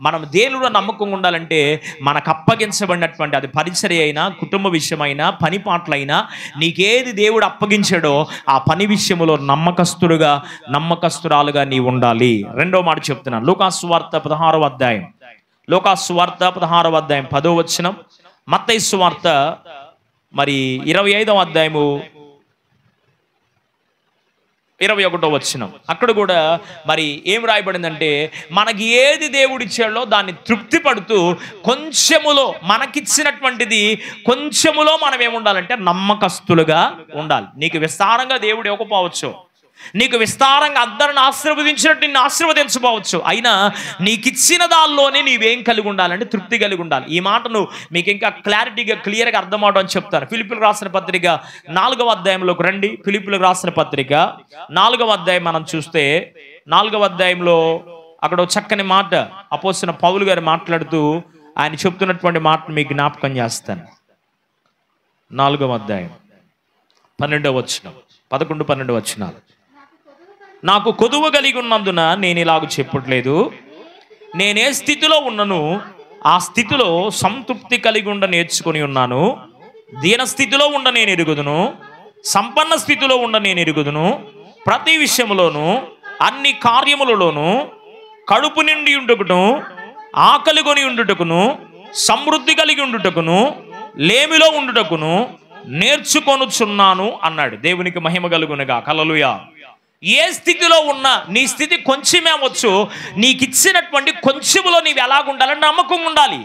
మనం దేవునిలో నమ్మకంగా ఉండాలంటే మనకు అప్పగించబడినటువంటి, అది పరిచర్య అయినా, కుటుంబ విషయమైనా, పని పాటలైనా, నీకేది దేవుడు అప్పగించాడో ఆ పని విషయంలో నమ్మకస్తురాలుగా నీవు ఉండాలి. రెండో మాట చెప్తున్నాను. లూకాసు సువార్త 16వ అధ్యాయం, లూకాసు సువార్త 16వ అధ్యాయం 10వ వచనం, మత్తయి సువార్త 25వ అధ్యాయము 21వ వచనం. అక్కడ కూడా ఏం రాయబడిందంటే, మనకి ఏది దేవుడిచ్చాడో దాన్ని తృప్తి పడుతూ కొంచెములో, మనకిచ్చినటువంటిది కొంచెములో మనం ఏముండాలంటే నమ్మకస్తులుగా ఉండాలి. నీకు విస్తారంగా దేవుడు ఇవ్వకపోవచ్చు, నీకు విస్తారంగా అందరిని ఆశీర్వదించినట్టు నిన్ను ఆశీర్వదించకపోవచ్చు, అయినా నీకు ఇచ్చిన దానిలోనే నీవేం కలిగి ఉండాలంటే తృప్తి కలిగి ఉండాలి. ఈ మాటను మీకు ఇంకా క్లారిటీగా క్లియర్గా అర్థమవడం అని చెప్తాను. ఫిలిప్పీయులకు రాసిన పత్రిక 4వ అధ్యాయంలోకి రండి. ఫిలిప్పీయులకు రాసిన పత్రిక 4వ అధ్యాయం మనం చూస్తే, 4వ అధ్యాయంలో అక్కడ చక్కని మాట అపోస్తలుడైన పౌలు గారు మాట్లాడుతూ ఆయన చెప్తున్నటువంటి మాటను మీకు జ్ఞాపకం చేస్తాను. 4వ అధ్యాయం 12వ వచనం, 11, 12 వచనాలు. నాకు కొదువ కలిగి ఉన్నందున నేను ఇలాగ చెప్పట్లేదు, నేనే స్థితిలో ఉన్నను ఆ స్థితిలో సంతృప్తి కలిగి ఉండ నేర్చుకొని ఉన్నాను. దీన స్థితిలో ఉండ నేను ఎరుగుదును, సంపన్న స్థితిలో ఉండ నేను ఎరుగుదును. ప్రతి విషయంలోనూ అన్ని కార్యములలోనూ కడుపు నిండి ఉండుటకును, ఆకలి కొని ఉండుటకును, సమృద్ధి కలిగి ఉండుటకును, లేమిలో ఉండుటకును నేర్చుకొనుచున్నాను అన్నాడు. దేవునికి మహిమ కలుగునుగా. హల్లెలూయా. ఏ స్థితిలో ఉన్నా నీ స్థితి కొంచెమే అవ్వచ్చు, నీకు ఇచ్చినటువంటి కొంచెములో నీవు ఎలాగుండాలని నమ్మకం ఉండాలి.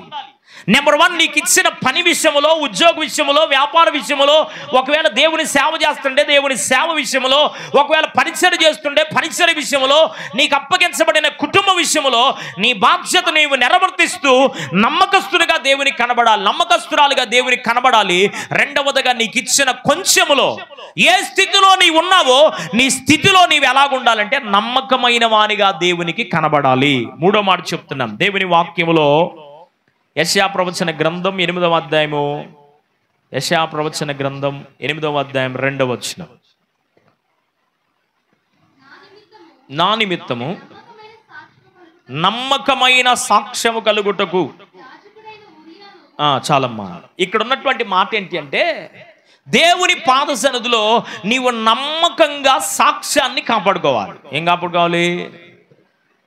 నెంబర్ 1, నీకు ఇచ్చిన పని విషయంలో, ఉద్యోగ విషయంలో, వ్యాపార విషయంలో, ఒకవేళ దేవుని సేవ చేస్తుంటే దేవుని సేవ విషయంలో, ఒకవేళ పరిచర్య చేస్తుంటే పరిచర్య విషయంలో, నీకు అప్పగించబడిన కుటుంబ విషయంలో నీ బాధ్యత నీవు నెరవేర్తిస్తూ నమ్మకస్తునిగా దేవునికి కనబడాలి, నమ్మకస్తురాలుగా దేవునికి కనబడాలి. రెండవదిగా నీకు ఇచ్చిన కొంచెములో ఏ స్థితిలో నీవు ఉన్నావో నీ స్థితిలో నీవు ఎలాగుండాలంటే నమ్మకమైన వానిగా దేవునికి కనబడాలి. మూడో మాట చెప్తున్నాం. దేవుని వాక్యములో యెషయా ప్రవచన గ్రంథం 8వ అధ్యాయము, యెషయా ప్రవచన గ్రంథం 8వ అధ్యాయం 2వ వచనం. నా నిమిత్తము నమ్మకమైన సాక్ష్యము కలుగుటకు. చాలమ్మా. ఇక్కడ ఉన్నటువంటి మాట ఏంటి అంటే, దేవుని పాద సన్నిధిలో నీవు నమ్మకంగా సాక్ష్యాన్ని కాపాడుకోవాలి. ఏం కాపాడుకోవాలి?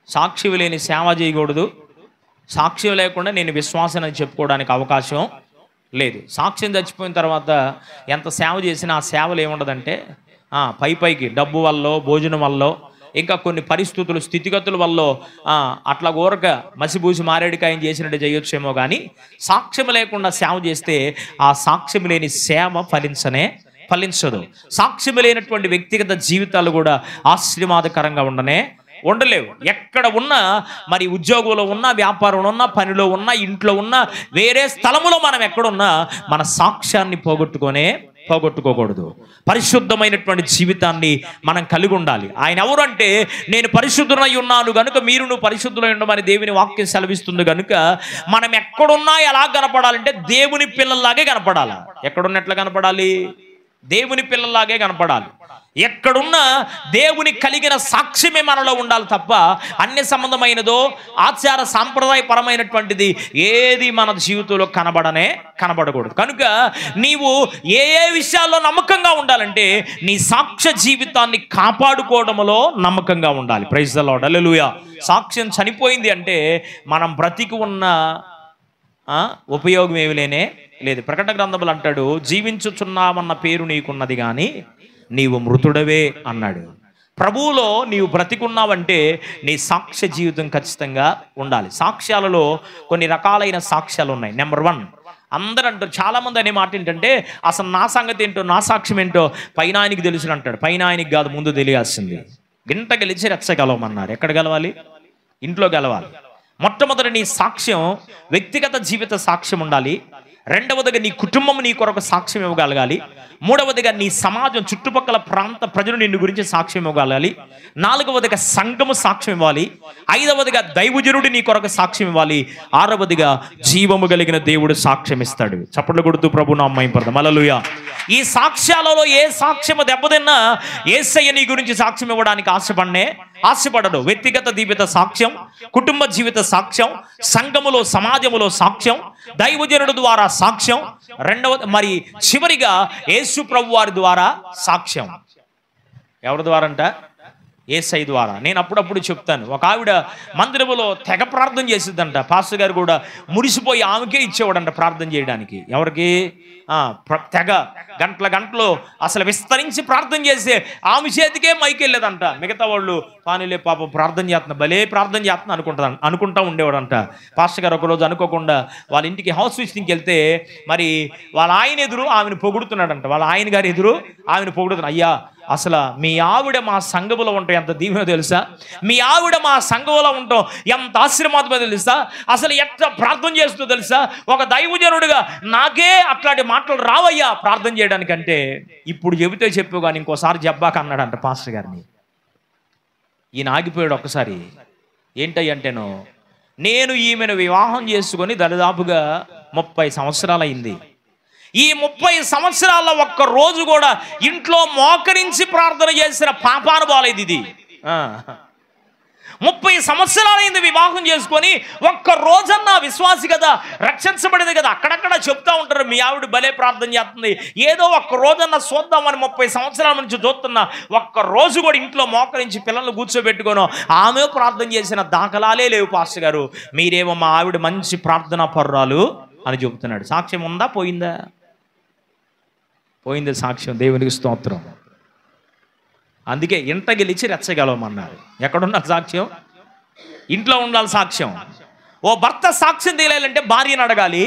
సాక్ష్యం లేని సేవ చేయకూడదు. సాక్ష్యం లేకుండా నేను విశ్వాసాన్ని చెప్పుకోవడానికి అవకాశం లేదు. సాక్ష్యం చచ్చిపోయిన తర్వాత ఎంత సేవ చేసినా ఆ సేవలు ఏముండదంటే పైకి డబ్బు వల్ల, భోజనం వల్ల, ఇంకా కొన్ని పరిస్థితులు, స్థితిగతుల వల్ల అట్లా ఊరక మసిబూసి మారేడికాయం చేసినట్టు చేయొచ్చేమో, కానీ సాక్ష్యం లేకుండా సేవ చేస్తే ఆ సాక్ష్యం లేని సేవ ఫలించదు. సాక్ష్యం లేనటువంటి వ్యక్తిగత జీవితాలు కూడా ఆశీర్వాదకరంగా ఉండలేవు. ఎక్కడ ఉన్నా, ఉద్యోగంలో ఉన్నా, వ్యాపారంలో ఉన్నా, పనిలో ఉన్నా, ఇంట్లో ఉన్నా, వేరే స్థలములో మనం ఎక్కడున్నా మన సాక్ష్యాన్ని పోగొట్టుకోకూడదు. పరిశుద్ధమైనటువంటి జీవితాన్ని మనం కలిగి ఉండాలి. ఆయన ఎవరు అంటే, నేను పరిశుద్ధునై ఉన్నాను గనుక మీరు పరిశుద్ధులై ఉండమని దేవుని వాక్యం సెలవిస్తుంది. కనుక మనం ఎక్కడున్నా ఎలా కనపడాలంటే దేవుని పిల్లల్లాగే కనపడాలి. ఎక్కడున్నట్లు కనపడాలి? దేవుని పిల్లల్లాగే కనపడాలి. ఎక్కడున్నా దేవుని కలిగిన సాక్ష్యమే మనలో ఉండాలి తప్ప అన్య సంబంధమైనదో ఆచార సాంప్రదాయపరమైనటువంటిది ఏది మన జీవితంలో కనబడకూడదు. కనుక నీవు ఏ విషయాల్లో నమ్మకంగా ఉండాలంటే నీ సాక్ష్య జీవితాన్ని కాపాడుకోవడంలో నమ్మకంగా ఉండాలి. ప్రైజ్ ది లార్డ్, హల్లెలూయా. సాక్ష్యం చనిపోయింది అంటే మనం బ్రతికి ఉన్న ఉపయోగం ఏమి లేదు. ప్రకటన గ్రంథములు అంటాడు, జీవించుచున్నామన్న పేరు నీకున్నది కానీ నీవు మృతుడవే అన్నాడు. ప్రభువులో నీవు బ్రతికున్నావంటే నీ సాక్ష్య జీవితం ఖచ్చితంగా ఉండాలి. సాక్ష్యాలలో కొన్ని రకాలైన సాక్ష్యాలు ఉన్నాయి. నెంబర్ 1, అందరూ అంటారు, చాలామంది అనే మాట ఏంటంటే అసలు నా సంగతి ఏంటో, నా సాక్ష్యం ఏంటో పైన ఆయనకి తెలుసు అంటాడు. పైన ఆయనకి కాదు, ముందు తెలియాల్సింది. గింట గెలిచి రెచ్చగలవమన్నారు. ఎక్కడ గెలవాలి? ఇంట్లో గెలవాలి. మొట్టమొదటి నీ సాక్ష్యం వ్యక్తిగత జీవిత సాక్ష్యం ఉండాలి. రెండవదిగా నీ కుటుంబం నీ కొరకు సాక్ష్యం ఇవ్వగలగాలి. మూడవదిగా నీ సమాజం, చుట్టుపక్కల ప్రాంత ప్రజలు నిన్ను గురించి సాక్ష్యం ఇవ్వగలగాలి. నాలుగవదిగా సంఘము సాక్ష్యం ఇవ్వాలి. ఐదవదిగా దైవజనుడు నీ కొరకు సాక్ష్యం ఇవ్వాలి. ఆరవదిగా జీవము కలిగిన దేవుడు సాక్ష్యం ఇస్తాడు. చప్పట్లు కొడుతూ ప్రభు నామమున మహిమపడదాం. హల్లెలూయా. ఈ సాక్ష్యాలలో ఏ సాక్ష్యము దెబ్బతిన్నా యేసయ్య నీ గురించి సాక్ష్యం ఇవ్వడానికి ఆశపడడు. వ్యక్తిగత జీవిత సాక్ష్యం, కుటుంబ జీవిత సాక్ష్యం, సంఘములో సమాజములో సాక్ష్యం, దైవజనుడు ద్వారా సాక్ష్యం, మరి చివరిగా యేసు ప్రభు వారి ద్వారా సాక్ష్యం. ఎవరి ద్వారా అంట? యేసయ్య ద్వారా. నేను అప్పుడప్పుడు చెప్తాను, ఒక ఆవిడ మందిరములో తెగ ప్రార్థన చేసిద్దంట. పాస్టర్ గారు కూడా మురిసిపోయి ఆమెకే ఇచ్చేవాడంట ప్రార్థన చేయడానికి. ఎవరికి? తెగ గంటలు అసలు విస్తరించి ప్రార్థన చేసే ఆమె చేతికే మైకి వెళ్ళేదంట. మిగతా వాళ్ళు పానీలే పాపం ప్రార్థన చేస్తున్నా, భలే ప్రార్థన చేస్తున్నా అనుకుంటా ఉండేవాడంట. పాస్టర్ గారు ఒకరోజు అనుకోకుండా వాళ్ళ ఇంటికి హౌస్ విజిటింగ్కి వెళ్తే మరి వాళ్ళ ఆయన ఎదురు ఆమెను పొగుడుతున్నాడంట. వాళ్ళ ఆయన గారి ఎదురు ఆమెను పొగుడుతున్నా, అయ్యా అసలు మీ ఆవిడ మా సంఘములో ఉంటాం ఎంత దీవెనో తెలుసా, మీ ఆవిడ మా సంఘములో ఉంటాం ఎంత ఆశీర్వాదమో తెలుసా, అసలు ఎట్లా ప్రార్థన చేస్తుందో తెలుసా, ఒక దైవజనుడిగా నాకే అట్లాంటి మాటలు రావయ్యా ప్రార్థన చేయడానికంటే. ఇప్పుడు చెబితే చెప్పు కానీ ఇంకోసారి జబ్బాక అన్నాడంట పాస్టర్ గారిని. ఈయన ఆగిపోయాడు ఒక్కసారి. ఏంటంటేనో, నేను ఈమెను వివాహం చేసుకొని దరిదాపుగా 30 సంవత్సరాలైంది. ఈ 30 సంవత్సరాల ఒక్క రోజు కూడా ఇంట్లో మోకరించి ప్రార్థన చేసిన పాపాన బాలేదు ఇది. 30 సంవత్సరాలైంది వివాహం చేసుకొని, ఒక్క రోజన్నా విశ్వాసి కదా, రక్షించబడేది కదా. అక్కడక్కడ చెప్తా ఉంటారు, మీ ఆవిడ భలే ప్రార్థన చేస్తుంది, ఏదో ఒక్క రోజన్నా చూద్దామని 30 సంవత్సరాల నుంచి చూస్తున్నా ఒక్క రోజు కూడా ఇంట్లో మోకరించి పిల్లల్ని కూర్చోబెట్టుకోను ఆమె ప్రార్థన చేసిన దాఖలాలే లేవు పాస్టర్ గారు. మీరేమో మా ఆవిడ మంచి ప్రార్థనా పర్రాలు అని చెబుతున్నాడు. సాక్ష్యం ఉందా? పోయిందా? పోయింది సాక్ష్యం. దేవునికి స్తోత్రం. అందుకే ఇంట గెలిచి రెచ్చగలవమన్నారు. ఎక్కడున్నారు సాక్ష్యం? ఇంట్లో ఉండాలి సాక్ష్యం. ఓ భర్త సాక్ష్యం తెలియాలంటే భార్యను అడగాలి.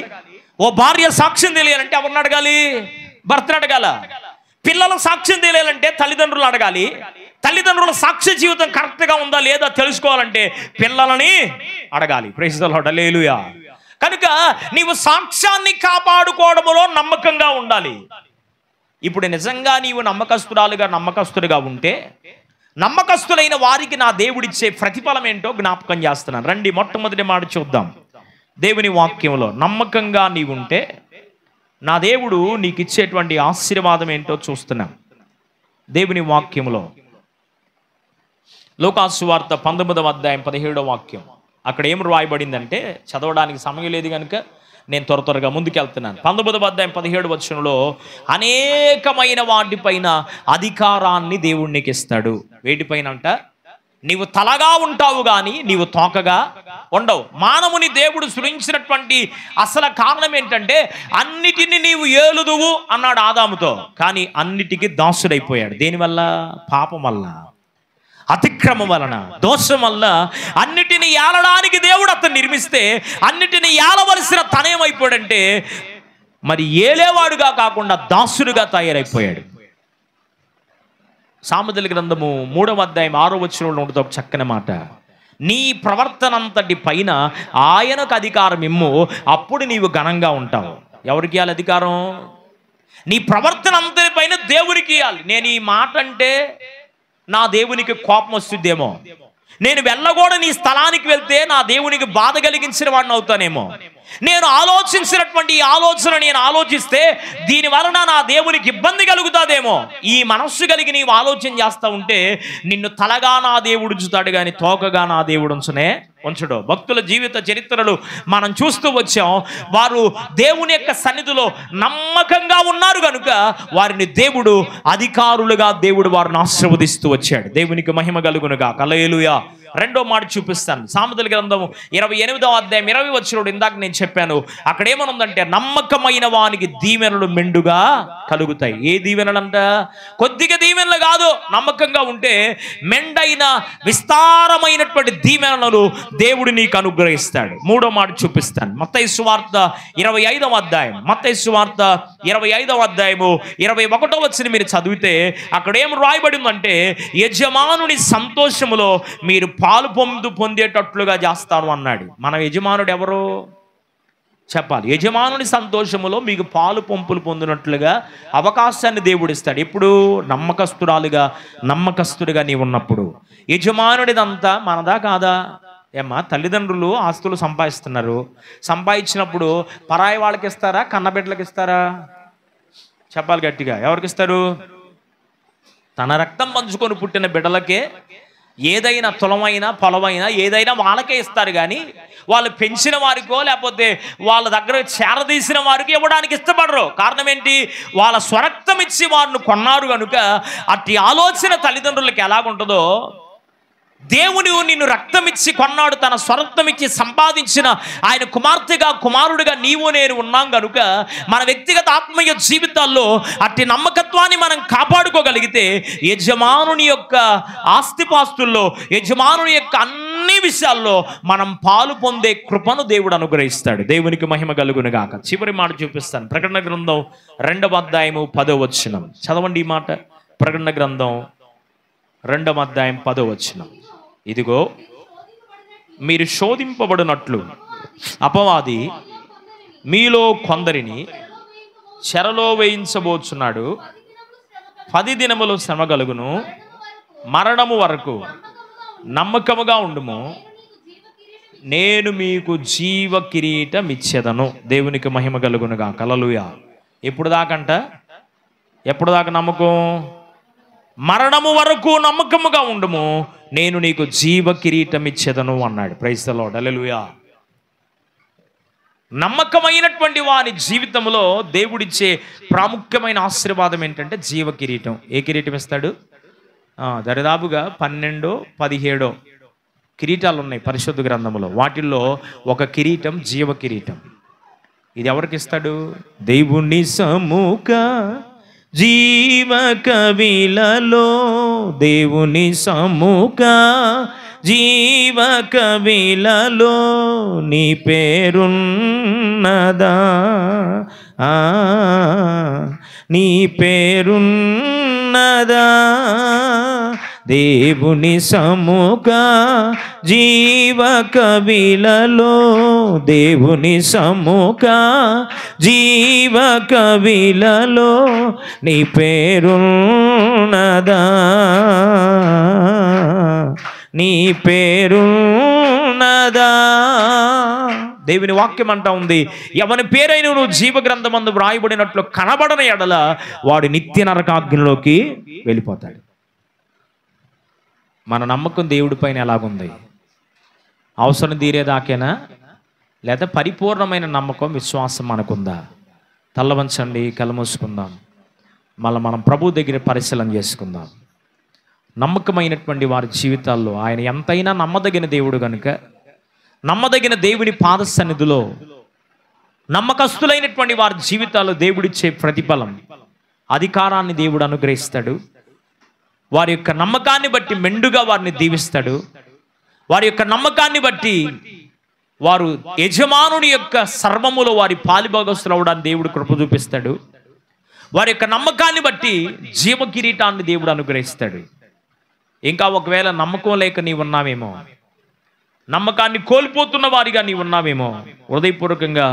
ఓ భార్య సాక్ష్యం తెలియాలంటే ఎవరిని అడగాలి? భర్తను అడగాల. పిల్లల సాక్ష్యం తెలియాలంటే తల్లిదండ్రులు అడగాలి. తల్లిదండ్రుల సాక్ష్య జీవితం కరెక్ట్గా ఉందా లేదా తెలుసుకోవాలంటే పిల్లలని అడగాలి. Praise the Lord, hallelujah. కనుక నీవు సాక్ష్యాన్ని కాపాడుకోవడంలో నమ్మకంగా ఉండాలి. ఇప్పుడు నిజంగా నీవు నమ్మకస్తుడిగా ఉంటే, నమ్మకస్తులైన వారికి నా దేవుడిచ్చే ప్రతిఫలం ఏంటో జ్ఞాపకం చేస్తున్నాను. రండి మొట్టమొదటి మాట చూద్దాం. దేవుని వాక్యంలో నమ్మకంగా నీవుంటే నా దేవుడు నీకు ఇచ్చేటువంటి ఆశీర్వాదం ఏంటో చూస్తున్నాం. దేవుని వాక్యంలో లూకాసు సువార్త 19వ అధ్యాయం 17వ వాక్యం. అక్కడ ఏం రాయబడిందంటే, చదవడానికి సమయం లేదు కనుక నేను త్వరగా ముందుకెళ్తున్నాను. 19వ అధ్యాయం 17వ వచనంలో అనేకమైన వాటిపైన అధికారాన్ని దేవుడు నీకు ఇస్తాడు. వేటిపైన అంట? నీవు తలగా ఉంటావు కానీ నీవు తోకగా ఉండవు. మానవుని దేవుడు సృష్టించినటువంటి అసలు కారణం ఏంటంటే, అన్నిటిని నీవు ఏలుదువు అన్నాడు ఆదాముతో. కానీ అన్నిటికీ దాసుడైపోయాడు. దేనివల్ల? పాపం వల్ల, అతిక్రమం వలన, దోషం వల్ల అన్నిటిని ఏలడానికి దేవుడు అతను నిర్మిస్తే, అన్నిటిని ఏలవలసిన తనేమైపోయాడంటే మరి ఏలేవాడుగా కాకుండా దాసుడుగా తయారైపోయాడు. సామెతల గ్రంథము 3వ అధ్యాయం 6వ వచనంలో ఉంటుంది ఒక చక్కని మాట, నీ ప్రవర్తనంతటి పైన ఆయనకు అధికారం ఇమ్ము, అప్పుడు నీవు ఘనంగా ఉంటావు. ఎవరికి ఇవ్వాలి అధికారం? నీ ప్రవర్తన అంతటి పైన దేవుడికి ఇవ్వాలి. నేను ఈ మాట అంటే నా దేవునికి కోపం వస్తుందేమో, నేను వెళ్ళకూడని నీ స్థలానికి వెళ్తే నా దేవునికి బాధ కలిగించిన వాడిని అవుతానేమో. నేను ఆలోచించినటువంటి ఈ ఆలోచన నేను ఆలోచిస్తే దీని వలన నా దేవునికి ఇబ్బంది కలుగుతాదేమో. ఈ మనస్సు కలిగి నీవు ఆలోచన చేస్తూ ఉంటే నిన్ను తలగా నా దేవుడు ఉంచుతాడు కానీ తోకగా నా దేవుడు ఉంచడు. భక్తుల జీవిత చరిత్రలు మనం చూస్తూ వచ్చాం. వారు దేవుని యొక్క సన్నిధిలో నమ్మకంగా ఉన్నారు కనుక వారిని దేవుడు అధికారులుగా దేవుడు వారిని ఆశీర్వదిస్తూ వచ్చాడు. దేవునికి మహిమ కలుగునుగా. హల్లెలూయా. రెండో మాట చూపిస్తాను. సామెతల గ్రంథము 28వ అధ్యాయం 20 వచనం ఇందాక నేను చెప్పాను. అక్కడ ఏమనుందంటే నమ్మకమైన వానికి దీవెనలు మెండుగా కలుగుతాయి. ఏ దీవెనలంట? కొద్దిగా దీవెనలు కాదు. నమ్మకంగా ఉంటే మెండైన విస్తారమైనటువంటి దీవెనలు దేవుడు నీకు అనుగ్రహిస్తాడు. మూడో మాట చూపిస్తాను. మత్తయి సువార్త 25వ అధ్యాయం, మత్తయి సువార్త 25వ అధ్యాయము 21వ వచనం మీరు చదివితే అక్కడ ఏం రాయబడిందంటే యజమానుని సంతోషములో మీరు పాలు పొందేటట్లుగా చేస్తాను అన్నాడు. మన యజమానుడు ఎవరు చెప్పాలి. యజమానుని సంతోషములో మీకు పాలు పంపులు పొందినట్లుగా అవకాశాన్ని దేవుడు ఇస్తాడు. ఎప్పుడు? నమ్మకస్తుడిగా నీవు ఉన్నప్పుడు. యజమానుడిదంతా మనదా కాదా? ఏమ్మా, తల్లిదండ్రులు ఆస్తులు సంపాదించినప్పుడు పరాయి వాళ్ళకి ఇస్తారా, కన్నబిడ్డలకి ఇస్తారా? చెప్పాలి గట్టిగా. ఎవరికి ఇస్తారు? తన రక్తం పంచుకొని పుట్టిన బిడ్డలకే ఏదైనా తులమైనా పొలమైనా ఏదైనా వాళ్ళకే ఇస్తారు కానీ వాళ్ళు పెంచిన వారికో లేకపోతే వాళ్ళ దగ్గర చేరదీసిన వారికి ఇవ్వడానికి ఇష్టపడరు. కారణం ఏంటి? వాళ్ళ స్వరక్తం ఇచ్చి వారిని కొన్నారు కనుక. అట్టి ఆలోచన తల్లిదండ్రులకి ఎలాగుంటుందో, దేవుడు నిన్ను రక్తం ఇచ్చి కొన్నాడు, తన స్వరక్తం ఇచ్చి సంపాదించిన ఆయన కుమార్తెగా కుమారుడిగా నీవు నేను ఉన్నాం కనుక మన వ్యక్తిగత ఆత్మీయ జీవితాల్లో అట్టి నమ్మకత్వాన్ని మనం కాపాడుకోగలిగితే యజమానుని యొక్క ఆస్తిపాస్తుల్లో, యజమానుని యొక్క అన్ని విషయాల్లో మనం పాలు పొందే కృపను దేవుడు అనుగ్రహిస్తాడు. దేవునికి మహిమ కలుగును గాక. చివరి మాట చూపిస్తాను. ప్రకటన గ్రంథం 2వ అధ్యాయము 10వ వచనం చదవండి. ఈ మాట ప్రకటన గ్రంథం 2వ అధ్యాయం 10వ వచనం. ఇదిగో మీరు శోధింపబడినట్లు అపవాది మీలో కొందరిని చెరలో వేయించబోచున్నాడు. 10 దినములు శ్రమ కలుగును, మరణము వరకు నమ్మకముగా ఉండుము, నేను మీకు జీవ కిరీటం ఇచ్చేదను. దేవునికి మహిమ కలుగునుగా. హల్లెలూయా. ఎప్పుడు దాకా నమ్మకం? మరణము వరకు నమ్మకముగా ఉండుము, నేను నీకు జీవ కిరీటం ఇచ్చేదను అన్నాడు. Praise the Lord. హల్లెలూయా. నమ్మకమైనటువంటి వారి జీవితంలో దేవుడిచ్చే ప్రాముఖ్యమైన ఆశీర్వాదం ఏంటంటే జీవ కిరీటం. ఏ కిరీటం ఇస్తాడు? దరిదాపుగా 12, 17 కిరీటాలు ఉన్నాయి పరిశుద్ధ గ్రంథంలో. వాటిల్లో ఒక కిరీటం జీవ కిరీటం. ఇది ఎవరికి ఇస్తాడు? దేవుని సముఖ జీవ కవిలలో, దేవుని సముఖ జీవ కవిలలో నీ పేరున్నదా, నీ పేరున్నదా. దేవుని సముఖ జీవ కవిలలో, దేవుని సముఖ జీవ కవిలలో నీ పేరున్నదా, నీ పేరున్నదా. దేవుని వాక్యం అంటా ఉంది, ఎవని పేరైన నువ్వు జీవ గ్రంథమందు వ్రాయబడినట్లు కనబడని ఎడల వాడు నిత్య నరకాగ్నిలోకి వెళ్ళిపోతాడు. మన నమ్మకం దేవుడి పైన ఎలాగుంది? అవసరం తీరేదాకేనా, లేదా పరిపూర్ణమైన నమ్మకం విశ్వాసం మనకుందా? తల్ల వంచండి, కళ్ళు మూసుకుందాం. మళ్ళీ మనం ప్రభు దగ్గర పరిశీలన చేసుకుందాం. నమ్మకమైనటువంటి వారి జీవితాల్లో ఆయన ఎంతైనా నమ్మదగిన దేవుడు కనుక నమ్మదగిన దేవుని పాద సన్నిధిలో నమ్మకస్తులైనటువంటి వారి జీవితాల్లో దేవుడిచ్చే ప్రతిఫలం, అధికారాన్ని దేవుడు అనుగ్రహిస్తాడు. వారి యొక్క నమ్మకాన్ని బట్టి మెండుగా వారిని దీవిస్తాడు. వారి యొక్క నమ్మకాన్ని బట్టి వారు యజమానుని యొక్క సర్వములో వారి పాలిభాగస్తులు అవడానికి దేవుడు కృప చూపిస్తాడు. వారి యొక్క నమ్మకాన్ని బట్టి జీవ కిరీటాన్ని దేవుడు అనుగ్రహిస్తాడు. ఇంకా ఒకవేళ నమ్మకం లేక నీవు ఉన్నావేమో, నమ్మకాన్ని కోల్పోతున్న వారిగా నీవు ఉన్నావేమో, హృదయపూర్వకంగా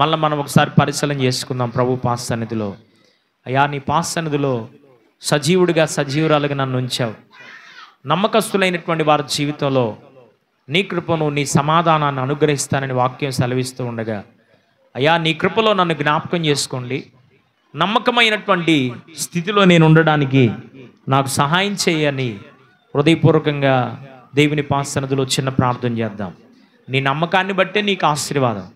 మళ్ళీ మనం ఒకసారి పరిశీలన చేసుకుందాం. ప్రభు పాస్ సన్నిధిలో, అయ్యా నీ పాస్ సన్నిధిలో సజీవుడిగా సజీవురాలుగా నన్ను ఉంచావు. నమ్మకస్తులైనటువంటి వారి జీవితంలో నీ కృపను, నీ సమాధానాన్ని అనుగ్రహిస్తానని వాక్యం సెలవిస్తూ ఉండగా, అయ్యా నీ కృపలో నన్ను జ్ఞాపకం చేసుకోండి, నమ్మకమైనటువంటి స్థితిలో నేను ఉండడానికి నాకు సహాయం చేయని హృదయపూర్వకంగా దేవుని పాసనదిలో చిన్న ప్రార్థన చేద్దాం. నీ నమ్మకాన్ని బట్టే నీకు ఆశీర్వాదం,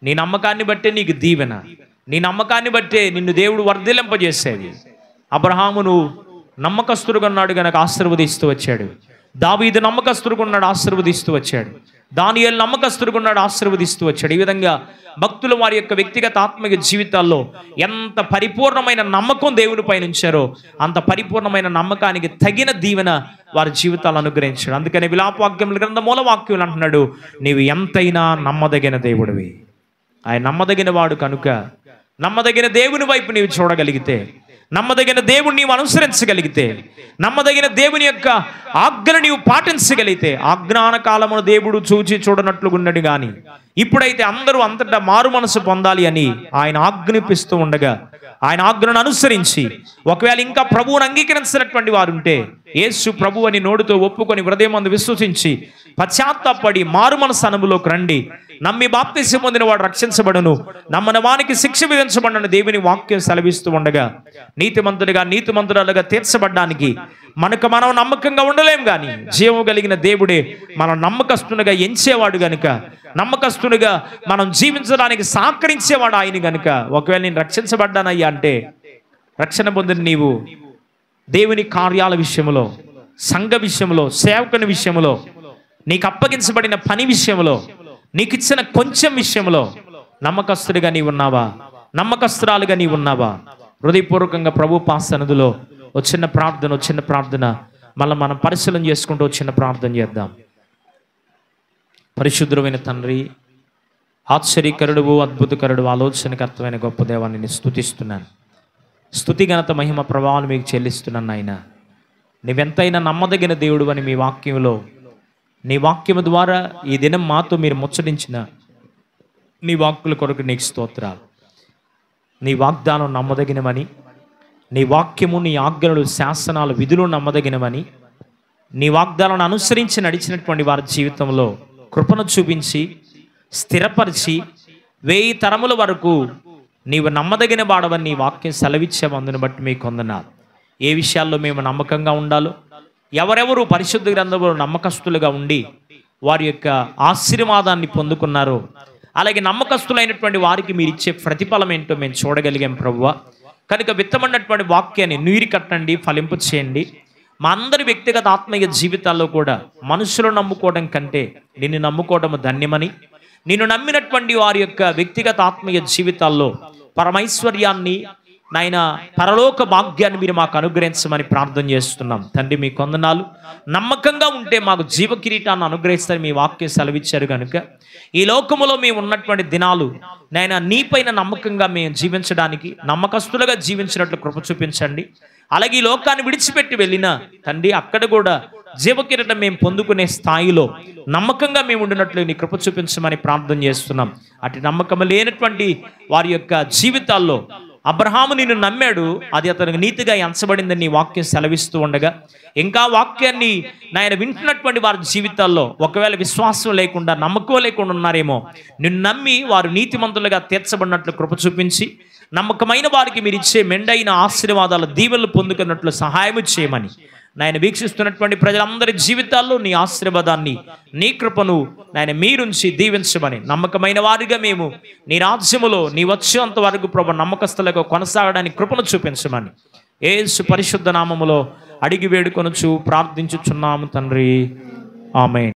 నీ నమ్మకాన్ని బట్టే నీకు దీవెన, నీ నమ్మకాన్ని బట్టే నిన్ను దేవుడు వర్ధిల్లింపజేసేది. అబ్రహామును నమ్మకస్తుడుగా ఉన్నాడు గనక ఆశీర్వదిస్తూ వచ్చాడు. దావీదు నమ్మకస్తుడుగా ఉన్నాడు, ఆశీర్వదిస్తూ వచ్చాడు. దానియేలు నమ్మకస్తుడుగా ఉన్నాడు, ఆశీర్వదిస్తూ వచ్చాడు. ఈ విధంగా భక్తులు వారి యొక్క వ్యక్తిగత ఆత్మీయ జీవితాల్లో ఎంత పరిపూర్ణమైన నమ్మకం దేవునిపై ఉంచారో అంత పరిపూర్ణమైన నమ్మకానికి తగిన దీవెన వారి జీవితాలు అనుగ్రహించాడు. అందుకని విలాపవాక్యముల గ్రంథ మూలవాక్యం అంటున్నాడు, నీవు ఎంతైనా నమ్మదగిన దేవుడివి. ఆయన నమ్మదగిన వాడు కనుక నమ్మదగిన దేవుని వైపు నీవు చూడగలిగితే, నమ్మదగిన దేవుని నీవు అనుసరించగలిగితే, నమ్మదగిన దేవుని యొక్క ఆజ్ఞను నీవు పాటించగలిగితే, ఆజ్ఞాన కాలమును దేవుడు చూచి చూడనట్లుగా ఉన్నాడు. కానీ ఇప్పుడైతే అందరూ అంతటా మారు మనసు పొందాలి అని ఆయన ఆజ్ఞాపిస్తూ ఉండగా, ఆయన ఆజ్ఞను అనుసరించి ఒకవేళ ఇంకా ప్రభువును అంగీకరించినటువంటి వారు ఉంటే, యేసు ప్రభు అని నోటితో ఒప్పుకొని హృదయమందు విశ్వసించి పశ్చాత్తాపడి మారు మనసు అనుభవంలోకి రండి. నమ్మి బాప్తిసం పొందిన వాడు రక్షించబడును, నమ్మని వానికి శిక్ష విధించబడని దేవుని వాక్యం సెలవిస్తూ ఉండగా, నీతిమంతుడిగా నీతిమంతురాలుగా తీర్చబడ్డానికి మనకు మనం నమ్మకంగా ఉండలేం. కానీ జీవం కలిగిన దేవుడే మనం నమ్మకస్తునిగా ఎంచేవాడు గనుక, నమ్మకస్తునిగా మనం జీవించడానికి సహకరించేవాడు ఆయన గనుక, ఒకవేళ నేను రక్షించబడ్డానయ్యా అంటే, రక్షణ పొందిన నీవు దేవుని కార్యాల విషయంలో, సంఘ విషయంలో, సేవకుని విషయంలో, నీకు అప్పగించబడిన పని విషయంలో, నీకు ఇచ్చిన కొంచెం విషయంలో నమ్మకస్తుడిగా నీవు ఉన్నావా? నమ్మకస్తురాలుగా నీవు ఉన్నావా? హృదయపూర్వకంగా ప్రభు పాసనదిలో చిన్న ప్రార్థన మళ్ళీ మనం పరిశీలన చేసుకుంటూ చిన్న ప్రార్థన చేద్దాం. పరిశుద్ధమైన తండ్రి, ఆశ్చర్యకరుడు, అద్భుతకరుడు, ఆలోచనకర్తమైన గొప్ప దేవాన్ని నేను స్తుతిస్తున్నాను. స్తుతి ఘనత మహిమ ప్రభావాలు మీకు చెల్లిస్తున్నాను. ఆయన నీవెంతైనా నమ్మదగిన దేవుడు అని మీ వాక్యంలో, నీ వాక్యము ద్వారా ఈ దినం మాతో మీరు ముచ్చటించిన నీ వాక్కుల కొరకు నీకు స్తోత్రాలు. నీ వాగ్దానం నమ్మదగినవని, నీ వాక్యము, నీ ఆజ్ఞలు, శాసనాలు, విధులు నమ్మదగినవని, నీ వాగ్దానాలను అనుసరించి నడిచినటువంటి వారి జీవితంలో కృపను చూపించి స్థిరపరిచి 1000 తరముల వరకు నీవు నమ్మదగిన వాడవని నీ వాక్యం సెలవిచ్చావు. అందుని బట్టి మీకు వందనాలు. ఏ విషయాల్లో మేము నమ్మకంగా ఉండాలో, ఎవరెవరు పరిశుద్ధ గ్రంథంలో నమ్మకస్తులుగా ఉండి వారి యొక్క ఆశీర్వాదాన్ని పొందుకున్నారో, అలాగే నమ్మకస్తులైనటువంటి వారికి మీరు ఇచ్చే ప్రతిఫలం ఏంటో మేము చూడగలిగాం ప్రభువా. కనుక విత్తమన్నటువంటి వాక్యాన్ని నీరు కట్టండి, ఫలింపు చేయండి. మా అందరి వ్యక్తిగత ఆత్మీయ జీవితాల్లో కూడా మనుషులు నమ్ముకోవడం కంటే నిన్ను నమ్ముకోవడం ధన్యమని, నిన్ను నమ్మినటువంటి వారి యొక్క వ్యక్తిగత ఆత్మీయ జీవితాల్లో పరమైశ్వర్యాన్ని, నాయన పరలోక భాగ్యాన్ని మీరు మాకు అనుగ్రహించమని ప్రార్థన చేస్తున్నాం. తండ్రి మీకు వందనాలు. నమ్మకంగా ఉంటే మాకు జీవ కిరీటాన్ని అనుగ్రహిస్తారని మీ వాక్యం సెలవిచ్చారు కనుక ఈ లోకములో మేము ఉన్నటువంటి దినాలు నాయన నీపైన నమ్మకంగా మేము జీవించడానికి, నమ్మకస్తులుగా జీవించినట్లు కృప చూపించండి. అలాగే ఈ లోకాన్ని విడిచిపెట్టి వెళ్ళిన తండ్రి అక్కడ కూడా జీవకిరీటం మేము పొందుకునే స్థాయిలో నమ్మకంగా మేము ఉండినట్లు నీ కృప చూపించమని ప్రార్థన చేస్తున్నాం. అటు నమ్మకం లేనటువంటి వారి యొక్క జీవితాల్లో అబ్రహాము నిన్ను నమ్మాడు, అది అతనికి నీతిగా ఎంచబడిందని నీ వాక్యం సెలవిస్తూ ఉండగా, ఇంకా వాక్యాన్ని నాయన వింటున్నటువంటి వారి జీవితాల్లో ఒకవేళ విశ్వాసం లేకుండా, నమ్మకం లేకుండా ఉన్నారేమో, నిన్ను నమ్మి వారు నీతిమంతులుగా తీర్చబడినట్లు కృప చూపించి, నమ్మకమైన వారికి మీరు ఇచ్చే మెండైన ఆశీర్వాదాల దీవెనలు పొందుకున్నట్లు సహాయం చేయమని, నాయన వీక్షిస్తున్నటువంటి ప్రజలందరి జీవితాల్లో నీ ఆశీర్వాదాన్ని, నీ కృపను నాయన మీరుంచి దీవించమని, నమ్మకమైన వారిగా మేము నీ రాజ్యములో నీ వచ్చేంత వరకు ప్రభు నమ్మకస్తులుగా కొనసాగడానికి కృపను చూపించమని యేసు పరిశుద్ధ నామములో అడిగి వేడుకొనుచు ప్రార్థించుచున్నాము తండ్రి. ఆమేన్.